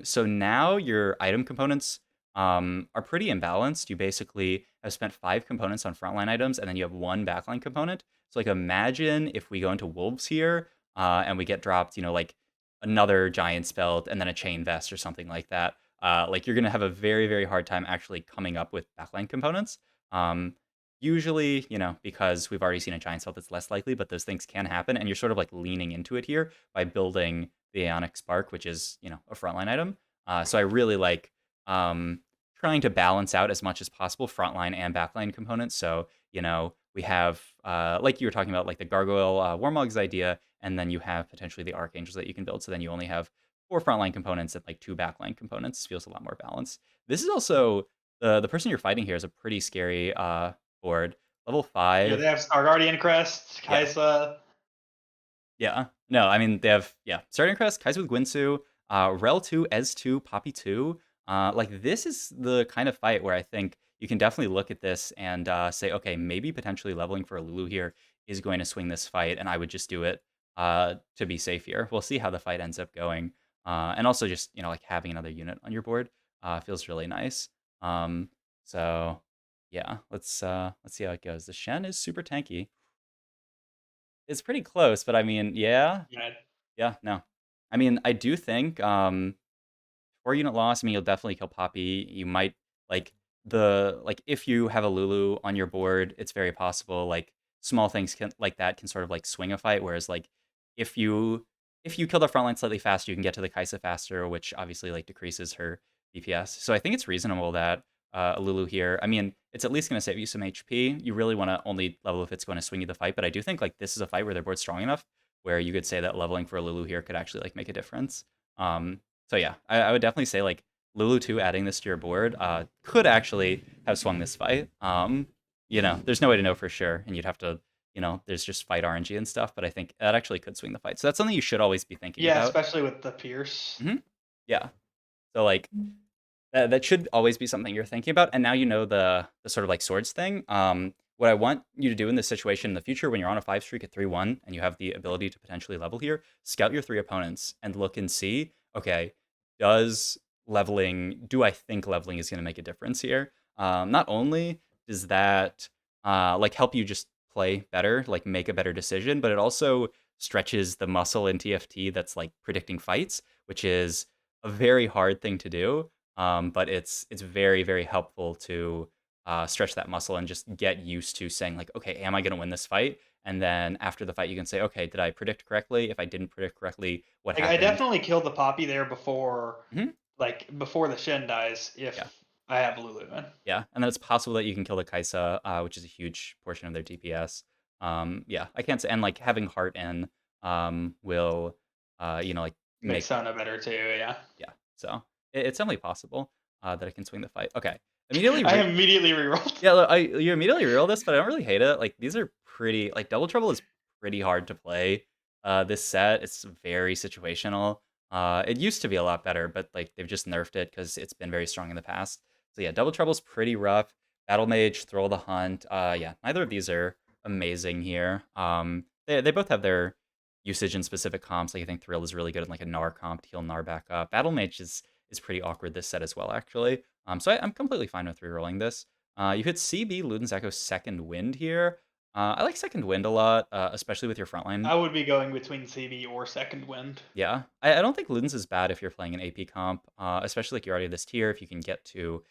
So now your item components are pretty imbalanced. You basically have spent 5 components on frontline items, and then you have 1 backline component. So like imagine if we go into wolves here and we get dropped, like another giant spell and then a chain vest or something like that. Like you're gonna have a very, very hard time actually coming up with backline components. Um, Usually, because we've already seen a giant spell that's less likely, but those things can happen, and you're sort of like leaning into it here by building the Aeonic Spark, which is a frontline item. So I really like trying to balance out as much as possible frontline and backline components. So we have like you were talking about, like the Gargoyle Warmog's idea, and then you have potentially the Archangels that you can build. So then you only have 4 frontline components and like 2 backline components. Feels a lot more balanced. This is also the person you're fighting here is a pretty scary board. Level Yeah, they 5. have Star Guardian Crest, Yeah. Kaisa. Yeah. No, I mean they have Starting Crest, Kaiser with Gwinsu, Rel 2, Ez 2, Poppy 2. Like this is the kind of fight where I think you can definitely look at this and say, okay, maybe potentially leveling for a Lulu here is going to swing this fight, and I would just do it to be safe here. We'll see how the fight ends up going. And also just, like having another unit on your board feels really nice. So yeah, let's see how it goes. The Shen is super tanky. It's pretty close, but I mean, yeah, Yeah, yeah, no. I mean, I do think 4 unit loss. I mean, you'll definitely kill Poppy. You might like if you have a Lulu on your board, it's very possible like small things like that can sort of like swing a fight. Whereas like if you kill the front line slightly faster, you can get to the Kaisa faster, which obviously like decreases her DPS. So I think it's reasonable that a Lulu here. I mean, it's at least going to save you some HP. You really want to only level if it's going to swing you the fight. But I do think like this is a fight where their board's strong enough where you could say that leveling for a Lulu here could actually like make a difference. So yeah, I would definitely say like Lulu 2 adding this to your board could actually have swung this fight. There's no way to know for sure, and you'd have to, there's just fight RNG and stuff, but I think that actually could swing the fight. So that's something you should always be thinking yeah, about. especially with the Pierce. Yeah. So like that should always be something you're thinking about. And now you know the sort of like swords thing. What I want you to do in this situation in the future, when you're on a 5 streak at 3-1 and you have the ability to potentially level here, scout your 3 opponents and look and see, okay, do I think leveling is going to make a difference here? Not only does that like help you just play better, like make a better decision, but it also stretches the muscle in TFT that's like predicting fights, which is a very hard thing to do. But it's very, very helpful to stretch that muscle and just get used to saying like, okay, am I going to win this fight? And then after the fight, you can say, okay, did I predict correctly? If I didn't predict correctly, what Like I happened? definitely killed the Poppy there before, Mhm. like before the Shen dies. Yeah, If I have Lulu in. yeah, and then it's possible that you can kill the Kaisa, which is a huge portion of their DPS. Yeah, I can't say, and like having Heart in will, like Makes make Sona better too. Yeah. yeah. So it's definitely possible that it can swing the fight. Okay, immediately I immediately rerolled. yeah, look, you immediately reroll this, but I don't really hate it. Like these are pretty like Double Trouble is pretty hard to play. This set it's very situational. It used to be a lot better, but like they've just nerfed it because it's been very strong in the past. So yeah, Double Trouble's pretty rough. Battle Mage, Thrill the Hunt. Yeah, neither of these are amazing here. They both have their usage in specific comps. Like I think Thrill is really good in like a Gnar comp to heal Gnar back up. Battle Mage is pretty awkward this set as well, actually. So I'm completely fine with rerolling this. You hit CB, Luden's Echo Second Wind here. I like Second Wind a lot, especially with your frontline. I would be going between CB or Second Wind. Yeah, I don't think Luden's is bad if you're playing an AP comp, especially like you're already this tier. If you can get to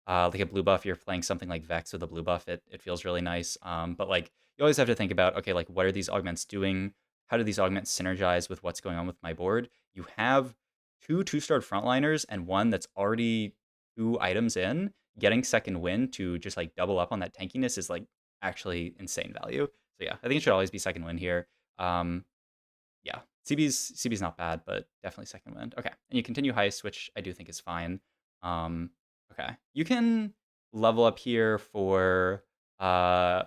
like a blue buff, you're playing something like Vex with a blue buff, it feels really nice. But like you always have to think about, okay, like what are these augments doing? How do these augments synergize with what's going on with my board? You have two-star frontliners and one that's already 2 items in. Getting Second Wind to just like double up on that tankiness is like actually insane value. So yeah, I think it should always be Second Wind here. Yeah, CB's not bad, but definitely Second Wind. Okay, and you continue Heist, which I do think is fine. Um, okay, you can level up here for. I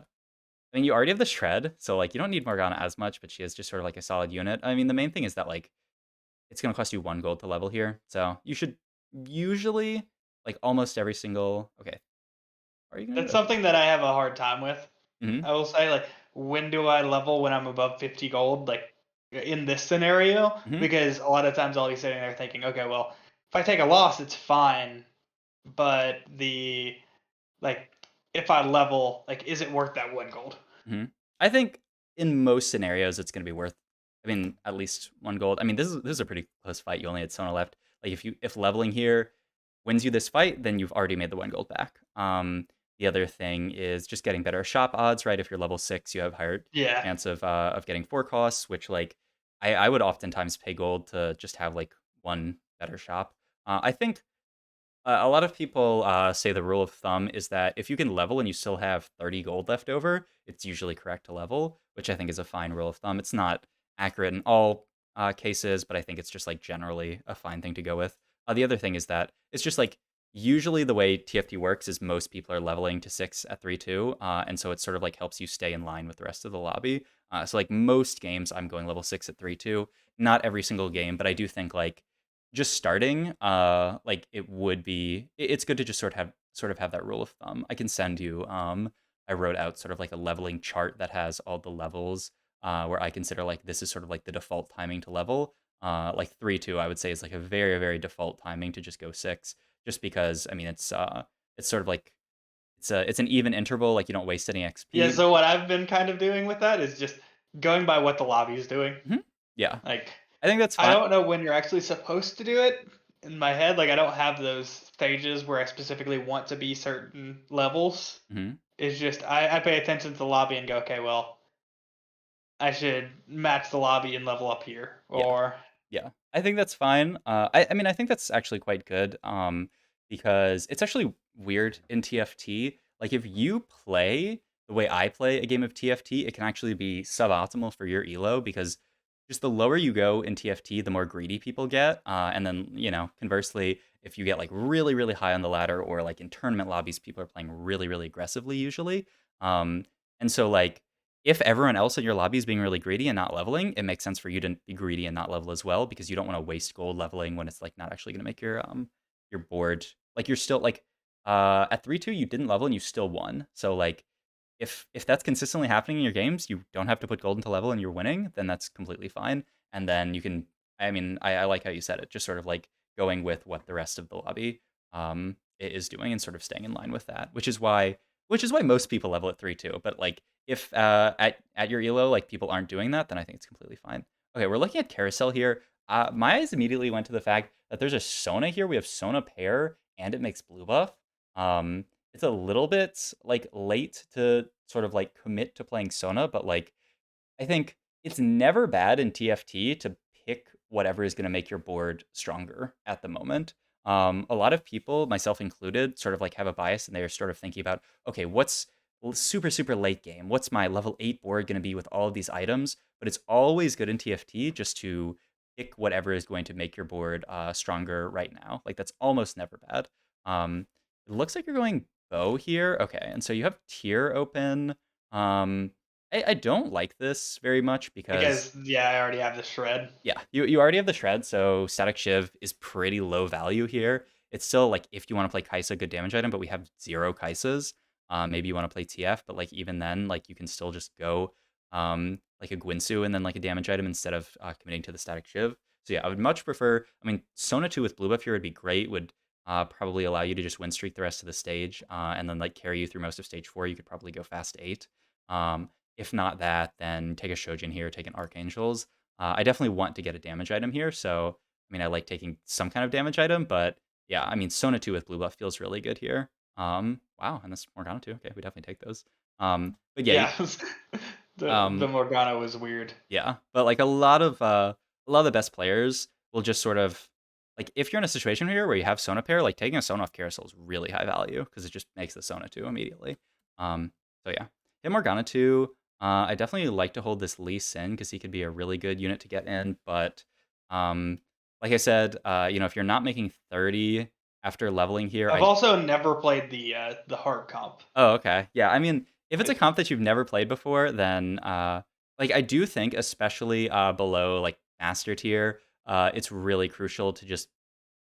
mean, you already have the Shred, so like you don't need Morgana as much, but she is just sort of like a solid unit. I mean, the main thing is that like it's gonna cost you 1 gold to level here, so you should usually like almost every single. Okay, are you gonna That's do? Okay. something that I have a hard time with. Mm-hmm. I will say, like, when do I level when I'm above 50 gold? Like, in this scenario, Mm-hmm. because a lot of times I'll be sitting there thinking, okay, well, if I take a loss, it's fine, but like, if I level, like, is it worth that 1 gold? Hmm. I think in most scenarios it's going to be worth. I mean, at least 1 gold. I mean, this is a pretty close fight. You only had Sona left. Like if leveling here wins you this fight, then you've already made the 1 gold back. The other thing is just getting better shop odds. Right, if you're level 6, you have higher Yeah. chance of getting 4 costs, which like I would oftentimes pay gold to just have like one better shop. I think a lot of people say the rule of thumb is that if you can level and you still have 30 gold left over, it's usually correct to level, which I think is a fine rule of thumb. It's not accurate in all cases, but I think it's just like generally a fine thing to go with. The other thing is that it's just like usually the way TFT works is most people are leveling to 6 at 3-2, and so it sort of like helps you stay in line with the rest of the lobby. So like most games, I'm going level 6 at 3-2. Not every single game, but I do think like just starting, like it would be. It's good to just sort of have that rule of thumb. I can send you. I wrote out sort of like a leveling chart that has all the levels, where I consider like this is sort of like the default timing to level. Like 3-2, I would say is like a very very default timing to just go 6, just because I mean it's sort of like it's an even interval. Like you don't waste any Yeah, XP. so what I've been kind of doing with that is just going by what the lobby is doing. Mhm. Yeah, Like, I think that's I fine. don't know when you're actually supposed to do it in my head. Like, I don't have those stages where I specifically want to be certain levels. Mhm. It's just I pay attention to the lobby and go, okay, well, I should match the lobby and level up here. Yeah. Or Yeah, I think that's fine. I mean, I think that's actually quite good, because it's actually weird in TFT. Like, if you play the way I play a game of TFT, it can actually be suboptimal for your elo because just the lower you go in TFT, the more greedy people get. And then, conversely, if you get like really, really high on the ladder or like in tournament lobbies, people are playing really, really aggressively usually. Um, and so, like, if everyone else in your lobby is being really greedy and not leveling, it makes sense for you to be greedy and not level as well because you don't want to waste gold leveling when it's like not actually going to make your board like you're still like at 3-2 you didn't level and you still won. So like if that's consistently happening in your games, you don't have to put gold into level and you're winning, then that's completely fine. And then you can I mean I like how you said it, just sort of like going with what the rest of the lobby is doing and sort of staying in line with that, which is why most people level at 3-2. But like if at your elo like people aren't doing that, then I think it's completely fine. Okay, we're looking at carousel here. My eyes immediately went to the fact that there's a Sona here. We have Sona pair and it makes blue buff. It's a little bit like late to sort of like commit to playing Sona, but like I think it's never bad in TFT to pick whatever is going to make your board stronger at the moment. A lot of people, myself included, sort of like have a bias and they're sort of thinking about, okay, what's super, super late game? What's my level 8 board going to be with all of these items? But it's always good in TFT just to pick whatever is going to make your board stronger right now. Like that's almost never bad. It looks like you're going bow here. Okay, and so you have tier open. Um, I don't like this very much because Because yeah, I already have the shred. yeah, you already have the shred, so Static Shiv is pretty low value here. It's still like if you want to play Kaisa, good damage item, but we have 0 Kaisas. Maybe you want to play TF, but like even then, like you can still just go like a Gwinsu and then like a damage item instead of committing to the Static Shiv. So yeah, I would much prefer. I mean, Sona 2 with blue buff here would be great. Would probably allow you to just win streak the rest of the stage, and then like carry you through most of stage 4. You could probably go fast 8. If not that, then take a Shojin here, take an Archangels. I definitely want to get a damage item here, so I mean, I like taking some kind of damage item, but yeah, I mean, Sona 2 with blue buff feels really good here. Wow, and this Morgana too. Okay, we definitely take those. But yeah, Yeah, the um, Morgana was weird. yeah, but like a lot of the best players will just sort of like if you're in a situation here where you have Sona pair, like taking a Sona off carousel is really high value because it just makes the Sona 2 immediately. So yeah, hit Morgana 2. I definitely like to hold this Lee Sin because he could be a really good unit to get in, but um, like I said, if you're not making 30 after leveling here, I've I also never played the hard comp. oh, okay. Yeah, I mean, if it's a Like, comp that you've never played before, then like I do think, especially below like master tier, it's really crucial to just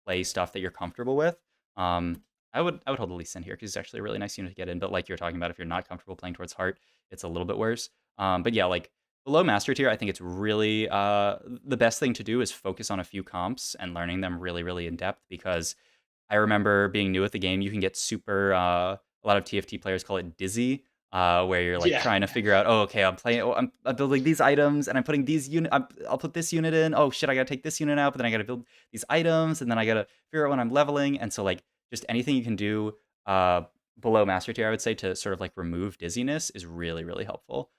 play stuff that you're comfortable with. I would hold the Lee Sin here because it's actually a really nice unit to get in. But like you're talking about, if you're not comfortable playing towards heart, it's a little bit worse. But yeah, like below master tier, I think it's really the best thing to do is focus on a few comps and learning them really, really in depth because I remember being new at the game. You can get super. A lot of TFT players call it dizzy, where you're like yeah, trying to figure out, oh, okay, I'm playing. Oh, I'm building these items, and I'm putting these unit. I'll put this unit in. Oh shit, I gotta take this unit out, but then I gotta build these items, and then I gotta figure out when I'm leveling. And so like just anything you can do uh, below master tier, I would say to sort of like remove dizziness is really really helpful.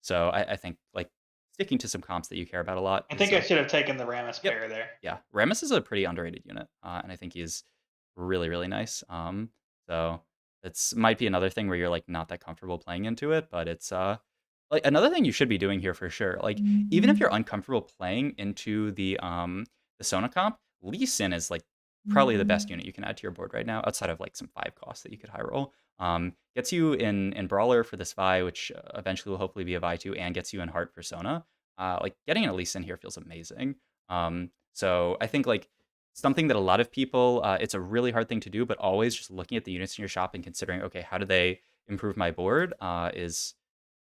So I think like sticking to some comps that you care about a lot I is think I should have taken the Rammus yep. pair there. Yeah, Rammus is a pretty underrated unit, and I think he's really, really nice. So it's might be another thing where you're like not that comfortable playing into it, but it's like another thing you should be doing here for sure. Like even if you're uncomfortable playing into the Sona comp, Lee Sin is like probably the best unit you can add to your board right now, outside of like some 5 costs that you could high roll. Gets you in Brawler for this Vi, which eventually will hopefully be a Vi 2, and gets you in Heart for Sona. Like getting an Lee Sin here feels amazing. So I think like something that a lot of people, it's a really hard thing to do, but always just looking at the units in your shop and considering, okay, how do they improve my board, is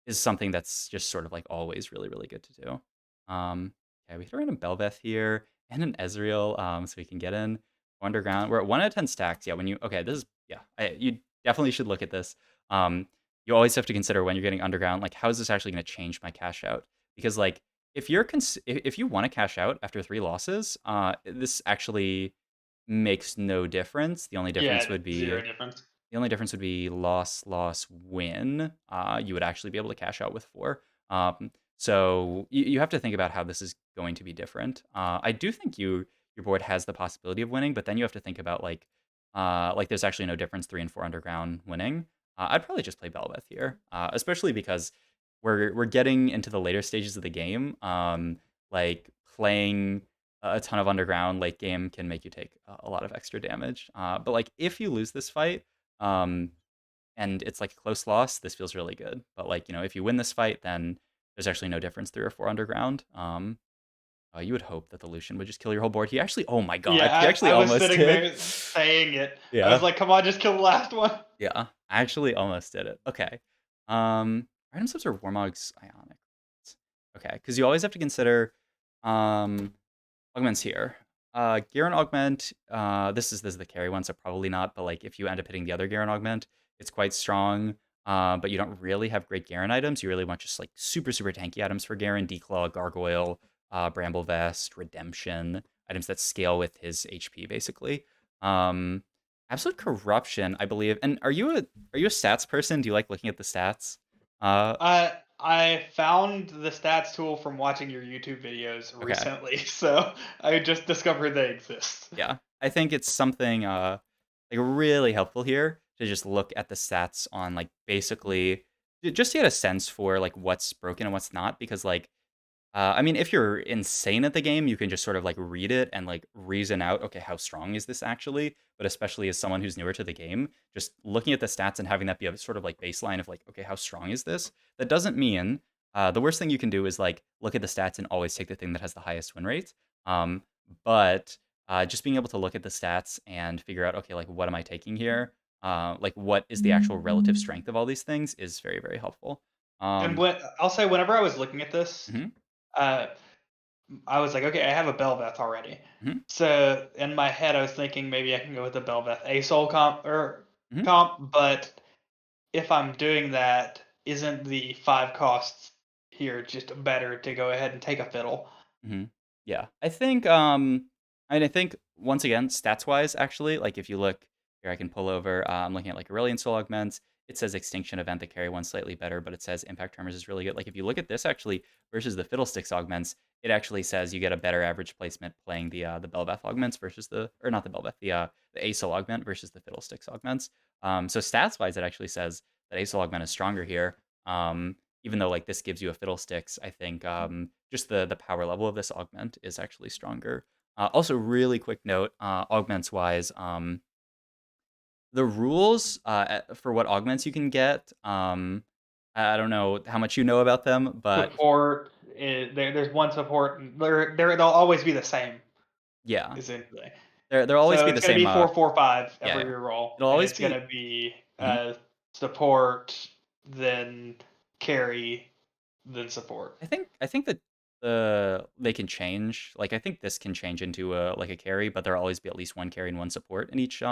something that's just sort of like always really really good to do. Yeah, we throw in a Belveth here and an Ezreal, so we can get in underground. We're at 1 out of 10 stacks. Yeah, when you okay, this is yeah, you definitely should look at this. Um, you always have to consider when you're getting underground, like how is this actually going to change my cash out? Because like if you want to cash out after 3 losses, this actually makes no difference. Yeah, zero difference. The only difference would be loss, loss, win. You would actually be able to cash out with 4. So you have to think about how this is going to be different. I do think your board has the possibility of winning, but then you have to think about like there's actually no difference 3 and 4 underground winning. I'd probably just play Belveth here, especially because we're getting into the later stages of the game. Like playing a ton of underground late game can make you take a lot of extra damage. But like if you lose this fight, um, and it's like a close loss, this feels really good. But like if you win this fight, then there's actually no difference 3 or 4 underground. You would hope that the Lucian would just kill your whole board. He actually, oh my god, he Yeah, actually I was almost sitting did. there saying it. I was Yeah, like, come on, just kill the last one. yeah, I actually almost did it. Okay. Random subs are Warmog's Ionic. Okay, because you always have to consider um augments here. Garen augment. This is the carry one, so probably not. But like if you end up hitting the other Garen augment, it's quite strong. But you don't really have great Garen items. You really want just like super super tanky items for Garen: Declaw, Gargoyle, Bramble Vest, Redemption, items that scale with his HP basically. Um, Absolute Corruption, I believe. And are you a stats person? Do you like looking at the stats? Uh, I found the stats tool from watching your YouTube videos okay. recently, so I just discovered they exist. Yeah, I think it's something like really helpful here to just look at the stats on like basically just to get a sense for like what's broken and what's not because like I mean, if you're insane at the game, you can just sort of like read it and like reason out, okay, how strong is this actually? But especially as someone who's newer to the game, just looking at the stats and having that be a sort of like baseline of like, okay, how strong is this? That doesn't mean the worst thing you can do is like look at the stats and always take the thing that has the highest win rate. Um, but just being able to look at the stats and figure out, okay, like what am I taking here? Like what is the actual relative strength of all these things is very, very helpful. And Um, what I'll say, whenever I was looking at this, mhm, uh, I was like, okay, I have a Belveth already. mhm, So in my head, I was thinking maybe I can go with the Belveth ASOL mhm. comp, but if I'm doing that, isn't the 5 costs here just better to go ahead and take a fiddle? Mhm. Yeah. I think once again, stats wise, actually, like if you look here, I can pull over. I'm looking at like Aurelion Soul Augments. It says Extinction Event, the carry one slightly better, but it says Impact Tremors is really good. Like if you look at this actually versus the Fiddlesticks Augments, it actually says you get a better average placement playing the Belveth Augments versus the or not the Belveth, the Asol Augment versus the Fiddlesticks Augments. So stats wise, it actually says that Asol Augment is stronger here. Even though like this gives you a Fiddlesticks, I think just the power level of this augment is actually stronger. Also, really quick note, augments wise, the rules for what augments you can get. I don't know how much you know about them, but Support there's one support. And they'll always be the same yeah, essentially. there'll always So be the it's gonna same. be 4 4 5 Yeah, every yeah, reroll, it'll and always it's be. gonna be Mhm. support, then carry, then support. I think that they can change. Like I think this can change into a like a carry, but there'll always be at least one carry and one support in each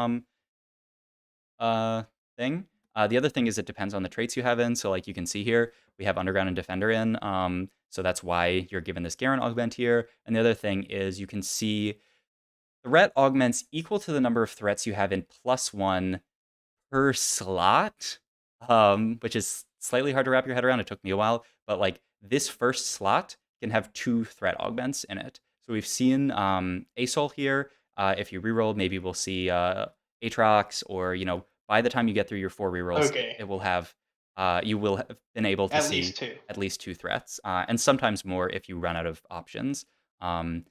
uh, thing. The other thing is it depends on the traits you have in. So like you can see here, we have Underground and Defender in. So that's why you're given this Garen augment here. And the other thing is you can see threat augments equal to the number of threats you have in +1 per slot, which is slightly hard to wrap your head around. It took me a while, but like this first slot can have 2 threat augments in it. So we've seen Asol here. If you reroll, maybe we'll see Aatrox, or by the time you get through your 4 rerolls, it Okay, will have you will have been able to at see least two. at least 2 threats, and sometimes more if you run out of options. Um,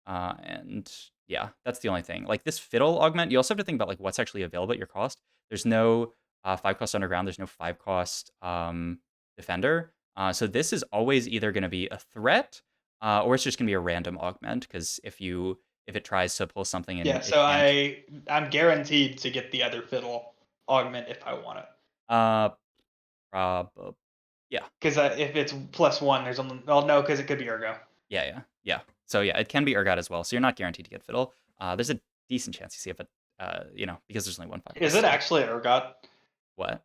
and yeah, that's the only thing. Like this fiddle augment, you also have to think about like what's actually available at your cost. There's no 5 cost underground. There's no 5 cost defender. So this is always either going to be a threat, or it's just going to be a random augment. Because if it tries to pull something Yeah, and it so can't, I'm guaranteed to get the other fiddle augment if I want it. uh, probably yeah, Because if it's +1, there's only no, because it could be Ergo. yeah. So yeah, it can be Urgot as well. So you're not guaranteed to get fiddle. There's a decent chance you see it, but because there's only one 5 cost. Is it So actually Ergot? what?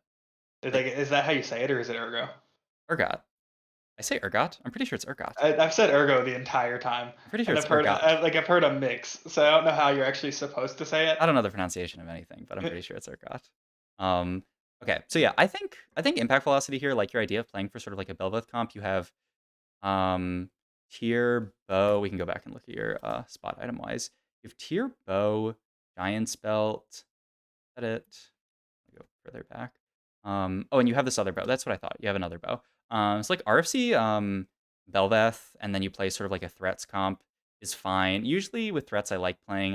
Like, is that how you say it, or is it Ergo? Urgot. I say Urgot. I'm pretty sure it's Urgot. I've said Ergo the entire time, I'm pretty sure and it's Urgot. I've heard a mix, so I don't know how you're actually supposed to say it. I don't know the pronunciation of anything, but I'm pretty sure it's Urgot. Um, okay, so yeah, I think impact velocity here, like your idea of playing for sort of like a Belveth comp, you have um tier bow. We can go back and look at your spot item wise. You have tier bow, giant's belt. Is that it? Let me go further back. Oh, and you have this other bow. That's what I thought. You have another bow. It's like RFC, Belveth, and then you play sort of like a threats comp is fine. Usually with threats, I like playing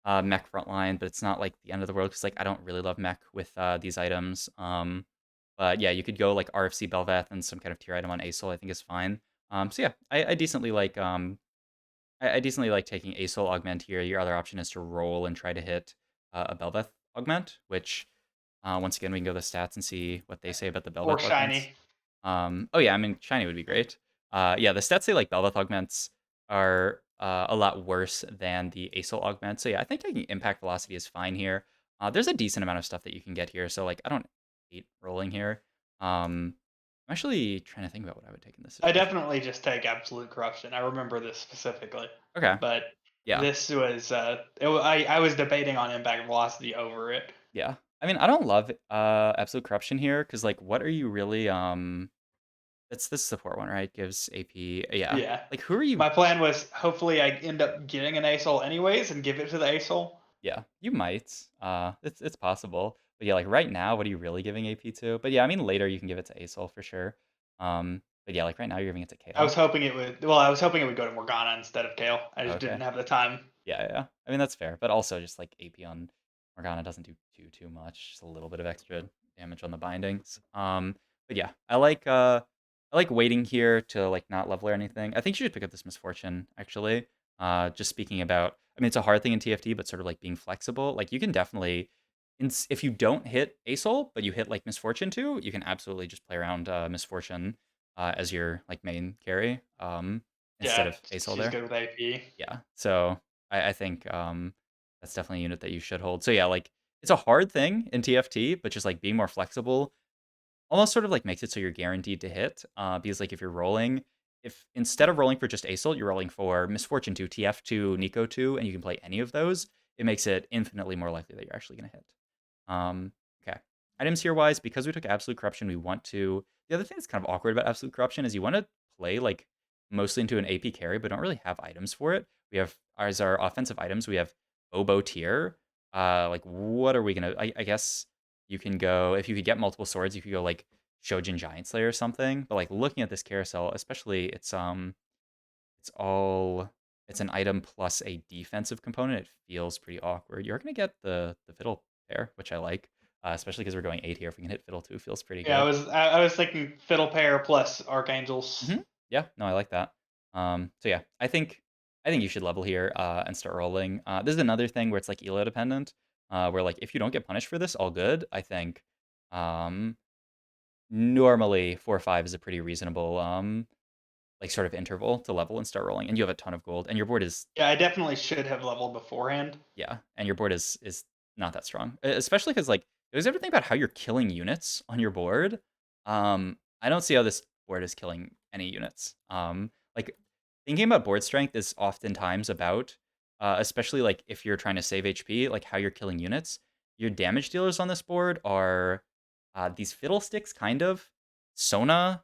mech frontline, but it's not like the end of the world because like I don't really love mech with these items. But yeah, you could go like RFC Belveth and some kind of tier item on Asol. I think is fine. So yeah, I decently like I decently like taking Asol augment here. Your other option is to roll and try to hit a Belveth augment, which once again we can go to the stats and see what they say about the Or Belveth augments. shiny. Oh yeah, I mean shiny would be great. Yeah, the stats say like Belveth augments are a lot worse than the Asol augment. So yeah, I think taking impact velocity is fine here. There's a decent amount of stuff that you can get here, so like I don't hate rolling here. I'm actually trying to think about what I would take in this I situation. definitely just take absolute corruption. I remember this specifically, Okay, but yeah, this was I was debating on impact velocity over it. yeah. I mean, I don't love absolute corruption here because like, what are you really It's this support one, right? Gives AP. Yeah, Yeah, like who are you? my plan was hopefully I end up getting an ASOL anyways and give it to the ASOL. Yeah, you might. It's possible. But yeah, like right now, what are you really giving AP to? But yeah, I mean later you can give it to Asol for sure. But yeah, like right now you're giving it to I was Kale. hoping it would. Well, I was hoping it would go to Morgana instead of Kale. I just Okay. didn't have the time. Yeah. I mean that's fair, but also just like AP on Morgana doesn't do too much. Just a little bit of extra damage on the bindings. But yeah, I like waiting here to like not level or anything. I think you should pick up this Misfortune actually. Just speaking about, I mean it's a hard thing in TFT, but sort of like being flexible. Like you can definitely, if you don't hit Asol, but you hit like Misfortune too, you can absolutely just play around Misfortune as your like main carry instead Yeah, of Asol she's there. good with AP. Yeah. So I think that's definitely a unit that you should hold. So yeah, like it's a hard thing in TFT, but just like being more flexible almost sort of like makes it so you're guaranteed to hit. Because like if you're rolling, if instead of rolling for just Asol, you're rolling for Misfortune 2, TF2, Nico 2, and you can play any of those, it makes it infinitely more likely that you're actually gonna hit. Okay. Items here wise, because we took Absolute Corruption, we want to. The other thing that's kind of awkward about Absolute Corruption is you want to play like mostly into an AP carry, but don't really have items for it. We have as our offensive items, we have Oboe tier. Like what are we gonna? I guess you can go if you could get multiple swords, you could go like Shojin Giant Slayer or something. But like looking at this carousel, especially it's all it's an item plus a defensive component. It feels pretty awkward. You're gonna get the fiddle pair, which I like, especially because we're going 8 here. If we can hit fiddle 2, feels pretty Yeah, good. I was thinking Fiddle Pair plus Archangels. Yeah, no, I like that. So yeah, I think you should level here and start rolling. This is another thing where it's like elo dependent, where like if you don't get punished for this, all good. I think um, normally 4 or 5 is a pretty reasonable like sort of interval to level and start rolling, and you have a ton of gold, and your board is Yeah, I definitely should have leveled beforehand. yeah, and your board is not that strong, especially because like there's everything about how you're killing units on your board. I don't see how this board is killing any units. Like thinking about board strength is oftentimes about, especially like if you're trying to save HP, like how you're killing units. Your damage dealers on this board are these fiddlesticks, kind of Sona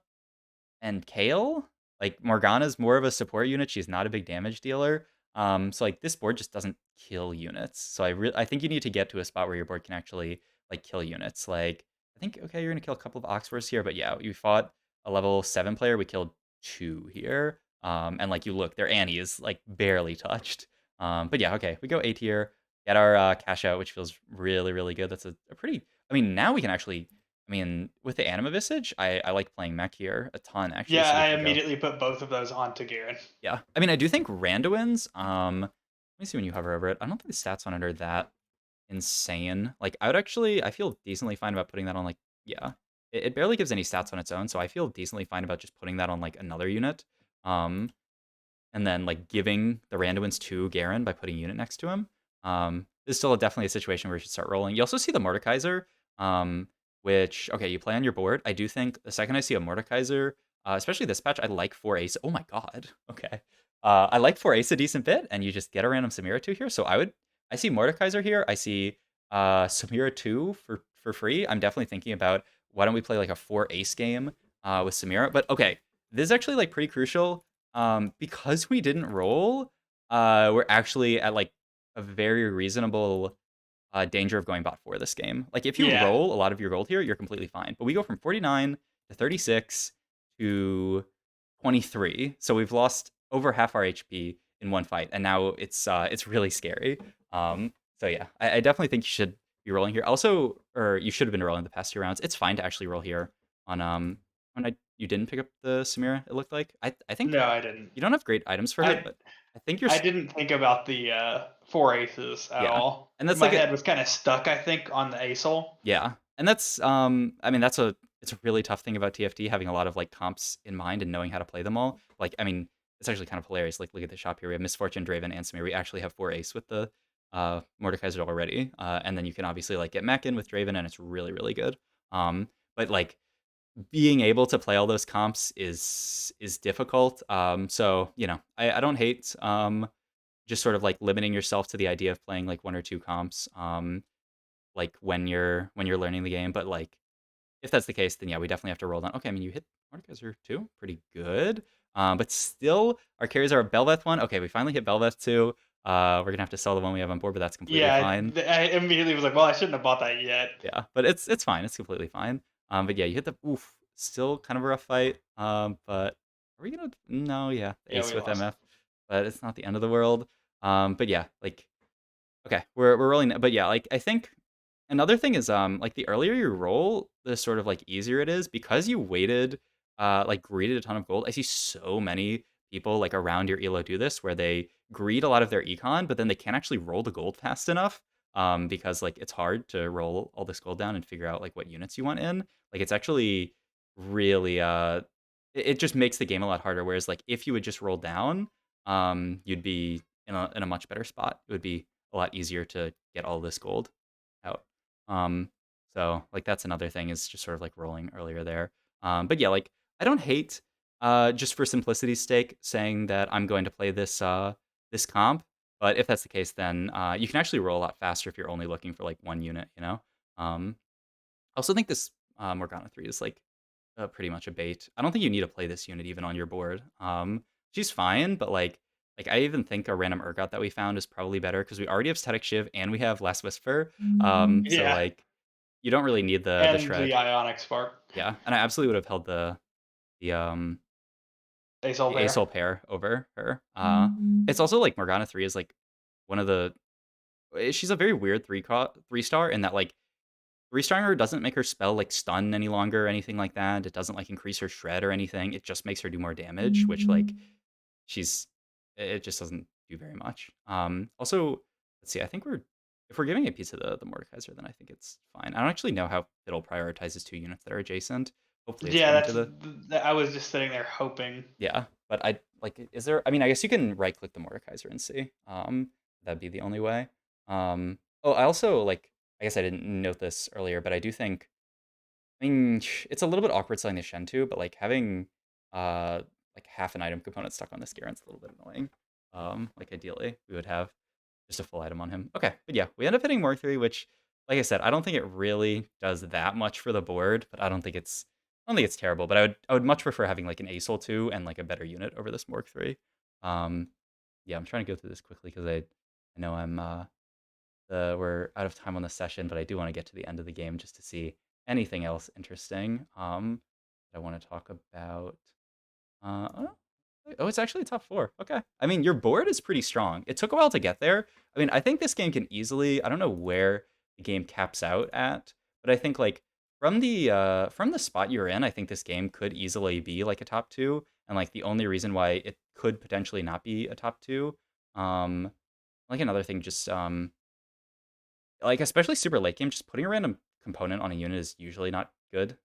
and Kale. Like Morgana's more of a support unit. She's not a big damage dealer. So like this board just doesn't kill units. So I think you need to get to a spot where your board can actually like kill units. Like I think okay, you're gonna kill a couple of Oxfords here, but yeah, you fought a level 7 player. We killed 2 here. And like you look, their Annie is like barely touched. But yeah, okay, we go 8 here. Get our cash out, which feels really good. That's a pretty. I mean, now we can actually I mean, with the Anima Visage, I like playing mech here a ton actually. Yeah, So we I can go. immediately put both of those onto Garen. Yeah, I mean, I do think Randuin's. Let me see when you hover over it. I don't think the stats on it are that insane. Like, I would actually, I feel decently fine about putting that on like, yeah, it barely gives any stats on its own, so I feel decently fine about just putting that on like another unit. Um, and then like giving the Randuins to Garen by putting unit next to him. Is still definitely a situation where you should start rolling. You also see the Mordekaiser, which okay, you play on your board. I do think the second I see a Mordekaiser, especially this patch, I like 4 ace. Oh my god, okay. I like 4 ace a decent bit, and you just get a random Samira 2 here. So I see Mordekaiser here. I see Samira 2 for free. I'm definitely thinking about why don't we play like a 4 ace game with Samira. But okay, this is actually like pretty crucial because we didn't roll, we're actually at like a very reasonable danger of going bot 4 this game. Like if you Yeah, roll a lot of your gold here, you're completely fine. But we go from 49 to 36 to 23. So we've lost over half our HP in one fight, and now it's really scary. So yeah, I definitely think you should be rolling here. Also, or you should have been rolling the past 2 rounds. It's fine to actually roll here on when you didn't pick up the Samira. It looked like I think no, I didn't. you don't have great items for her, I but I think you're I didn't think about the four aces at yeah, all. and that's My like a head was kind of stuck, I think, on the Asol. yeah, and that's I mean it's a really tough thing about TFT having a lot of like comps in mind and knowing how to play them all. Like I mean it's actually kind of hilarious. Like look at the shop here. We have Misfortune, Draven, and Samir. We actually have 4 ace with the Mordekaiser already, and then you can obviously like get mech in with Draven, and it's really good. But like being able to play all those comps is difficult. So you know, I don't hate just sort of like limiting yourself to the idea of playing like 1 or 2 comps. Like when you're learning the game, but like if that's the case, then yeah, we definitely have to roll down. Okay, I mean you hit Mordekaiser 2, pretty good. But still, our carries are a Belveth 1. Okay, we finally hit Belveth 2. We're gonna have to sell the one we have on board, but that's completely Yeah, fine. I immediately was like, well, I shouldn't have bought that yet. Yeah, but it's fine. It's completely fine. But yeah, you hit the oof. still kind of a rough fight. But are we gonna? No, yeah, Yeah, ace we with lost. MF, but it's not the end of the world. But yeah, like okay, we're rolling, but yeah, like I think another thing is like the earlier you roll, the sort of like easier it is because you waited, like greeded a ton of gold. I see so many people like around your elo do this where they greed a lot of their econ, but then they can't actually roll the gold fast enough. Because like it's hard to roll all this gold down and figure out like what units you want in. Like it's actually really it just makes the game a lot harder. Whereas like if you would just roll down, you'd be in a much better spot. It would be a lot easier to get all this gold out. Um, so like that's another thing is just sort of like rolling earlier there. But yeah, like I don't hate just for simplicity's sake saying that I'm going to play this comp. But if that's the case, then you can actually roll a lot faster if you're only looking for like one unit, you know? I also think this Morgana 3 is like pretty much a bait. I don't think you need to play this unit even on your board. She's fine, but like I even think a random Urgot that we found is probably better because we already have Static Shiv and we have Last Whisper. So Yeah, like you don't really need the and the shred. Ionic Spark. Yeah, and I absolutely would have held the Ace all the pair. Asol pair over her. It's also like Morgana 3 is like one of the she's a very weird 3 star in that like restarring her doesn't make her spell like stun any longer or anything like that. It doesn't like increase her shred or anything. It just makes her do more damage, which like she's it just doesn't do very much. Also, let's see. I think we're if we're giving a piece of the Mordekaiser, then I think it's fine. I don't actually know how Fiddle prioritizes 2 units that are adjacent. Hopefully, it's Yeah, going to the I was just sitting there hoping. yeah. But I like is there? I mean, I guess you can right click the Mordekaiser and see. That'd be the only way. Oh, I also like. I guess I didn't note this earlier, but I do think I mean, it's a little bit awkward selling the Shen too, but like having uh like half an item component stuck on this Garen's a little bit annoying. Like ideally we would have just a full item on him. Okay, but yeah, we end up hitting Morg 3, which like I said, I don't think it really does that much for the board, but I don't think it's terrible, but I would much prefer having like an Acel 2 and like a better unit over this Morg 3. Um yeah, I'm trying to go through this quickly because I know we're out of time on the session, but I do want to get to the end of the game just to see anything else interesting. I want to talk about. Oh, it's actually top four. Okay. I mean, your board is pretty strong. It took a while to get there. I mean, I think this game can easily. I don't know where the game caps out at, but I think like from the spot you're in, I think this game could easily be like a top two. And like the only reason why it could potentially not be a top two, um, like another thing, just like especially super late game, just putting a random component on a unit is usually not good.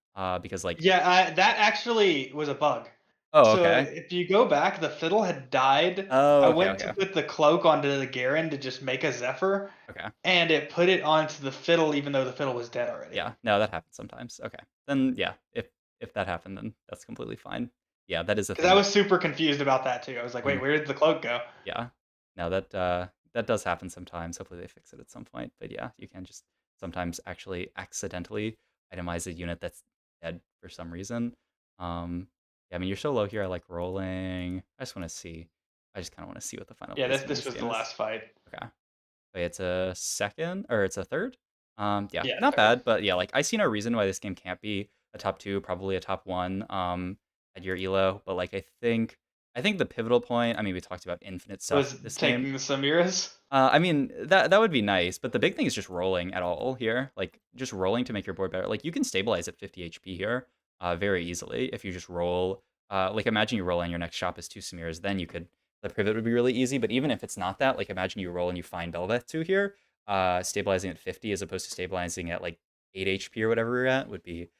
Because like, Yeah, that actually was a bug. oh So okay, if you go back, the fiddle had died. oh I okay, went to okay, put the cloak onto the Garen to just make a Zephyr, okay, and it put it onto the fiddle, even though the fiddle was dead already. yeah, no, that happens sometimes. Okay, then yeah, if that happened, then that's completely fine. Yeah, that is a Because thing I that was super confused about that too. I was like, wait, mhm, where did the cloak go? yeah, no, that does happen sometimes. Hopefully they fix it at some point. But yeah, you can just sometimes actually accidentally itemize a unit that's dead for some reason. Yeah, I mean you're so low here. I like rolling. I just want to see. I just kind of want to see what the final Yeah, placement of this this was the game is. last fight. Okay. Wait, it's a second or it's a third? Yeah, Yeah, not third. bad, but yeah, like I see no reason why this game can't be a top two, probably a top one, at your elo. But like I think the pivotal point, I mean, we talked about infinite stuff Was this game. taking the Samiras. I mean, that would be nice, but the big thing is just rolling at all here. Like just rolling to make your board better. Like you can stabilize at 50 HP here, very easily if you just roll. Like imagine you roll and your next shop is two Samiras, then you could the pivot would be really easy. But even if it's not that, like imagine you roll and you find Belveth 2 here, stabilizing at 50 as opposed to stabilizing at like 8 HP or whatever you're at would be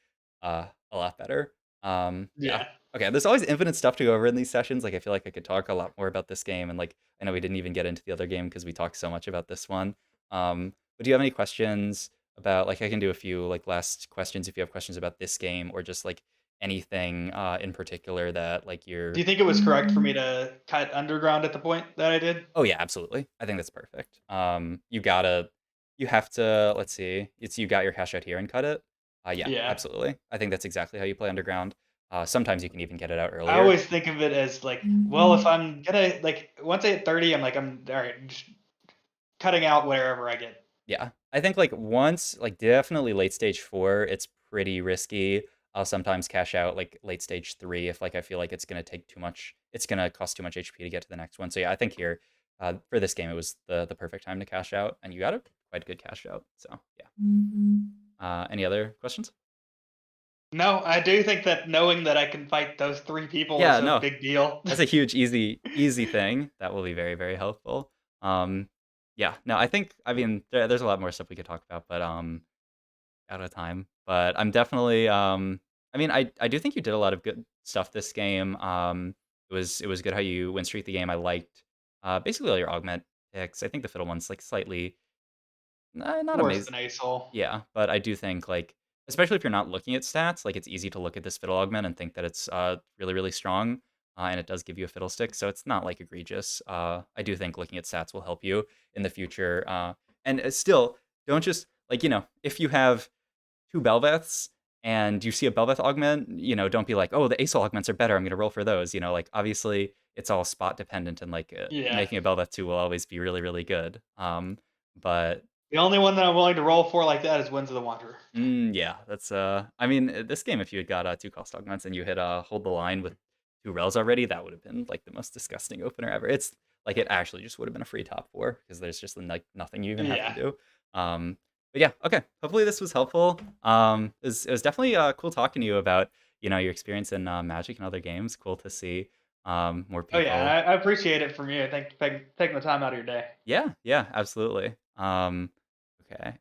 a lot better. Yeah. Yeah. Okay, there's always infinite stuff to go over in these sessions. Like I feel like I could talk a lot more about this game, and like I know we didn't even get into the other game because we talked so much about this one. But do you have any questions about like I can do a few like last questions if you have questions about this game or just like anything in particular that like Do you're you think it was correct for me to cut underground at the point that I did? oh yeah, absolutely. I think that's perfect. You have to let's see. It's you got your cash out here and cut it. Yeah, Yeah. absolutely. I think that's exactly how you play underground. Sometimes you can even get it out I earlier. always think of it as like, well, if I'm gonna like once I hit 30, I'm like, I'm all right, just cutting out wherever I get. Yeah. I think like once like definitely late stage 4, it's pretty risky. I'll sometimes cash out like late stage 3 if like I feel like it's gonna cost too much HP to get to the next one. So yeah, I think here for this game it was the perfect time to cash out, and you got a quite good cash out. So yeah. Any other questions? No, I do think that knowing that I can fight those 3 people is Yeah, a no, big deal. that's a huge, easy thing. That will be very, very helpful. Um, yeah, no, I mean, there's a lot more stuff we could talk about, but out of time. But I'm definitely, I mean, I do think you did a lot of good stuff this game. It was good how you win streak the game. I liked basically all your augment picks. I think the fiddle one's like slightly not Worse amazing. than ASOL. Yeah, but I do think, like, especially if you're not looking at stats, like, it's easy to look at this fiddle augment and think that it's, really, really strong, and it does give you a fiddlestick, so it's not, like, egregious. I do think looking at stats will help you in the future, and, still, don't just like, if you have 2 Belveths and you see a Belveth augment, don't be like, "Oh, the ASOL augments are better, I'm gonna roll for those," like, obviously, it's all spot dependent and, like, Yeah. making a Belveth 2 will always be really, really good, but The only one that I'm willing to roll for like that is Winds of the Wanderer. Yeah, that's I mean, this game, if you had got 2 cost augments and you had hold the line with 2 Rels already, that would have been like the most disgusting opener ever. It's like it actually just would have been a free top 4 because there's just like nothing you even have to Yeah. do. But yeah, okay. Hopefully this was helpful. It was definitely cool talking to you about your experience in Magic and other games. Cool to see more Oh yeah, and people. I appreciate it from you. Thank you for taking the time out of your day. Yeah, yeah, absolutely. Okay.